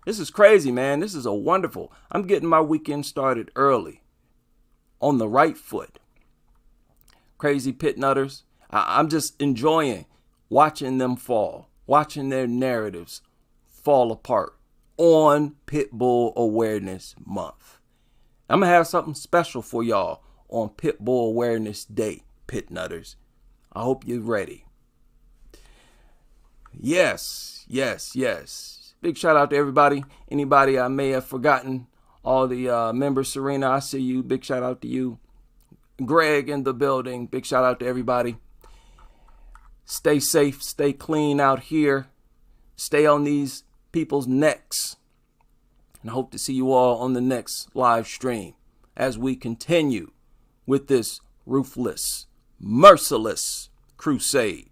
[SPEAKER 1] This is crazy, man. This is a wonderful. I'm getting my weekend started early, on the right foot. Crazy pit nutters. I'm just enjoying watching them fall, watching their narratives fall apart on Pitbull Awareness Month. I'm going to have something special for y'all on Pitbull Awareness Day, pit nutters. I hope you're ready. Yes. Big shout out to everybody. Anybody I may have forgotten. All the members. Serena, I see you. Big shout out to you. Greg in the building. Big shout out to everybody. Stay safe. Stay clean out here. Stay on these people's necks. And I hope to see you all on the next live stream as we continue with this ruthless, merciless crusade.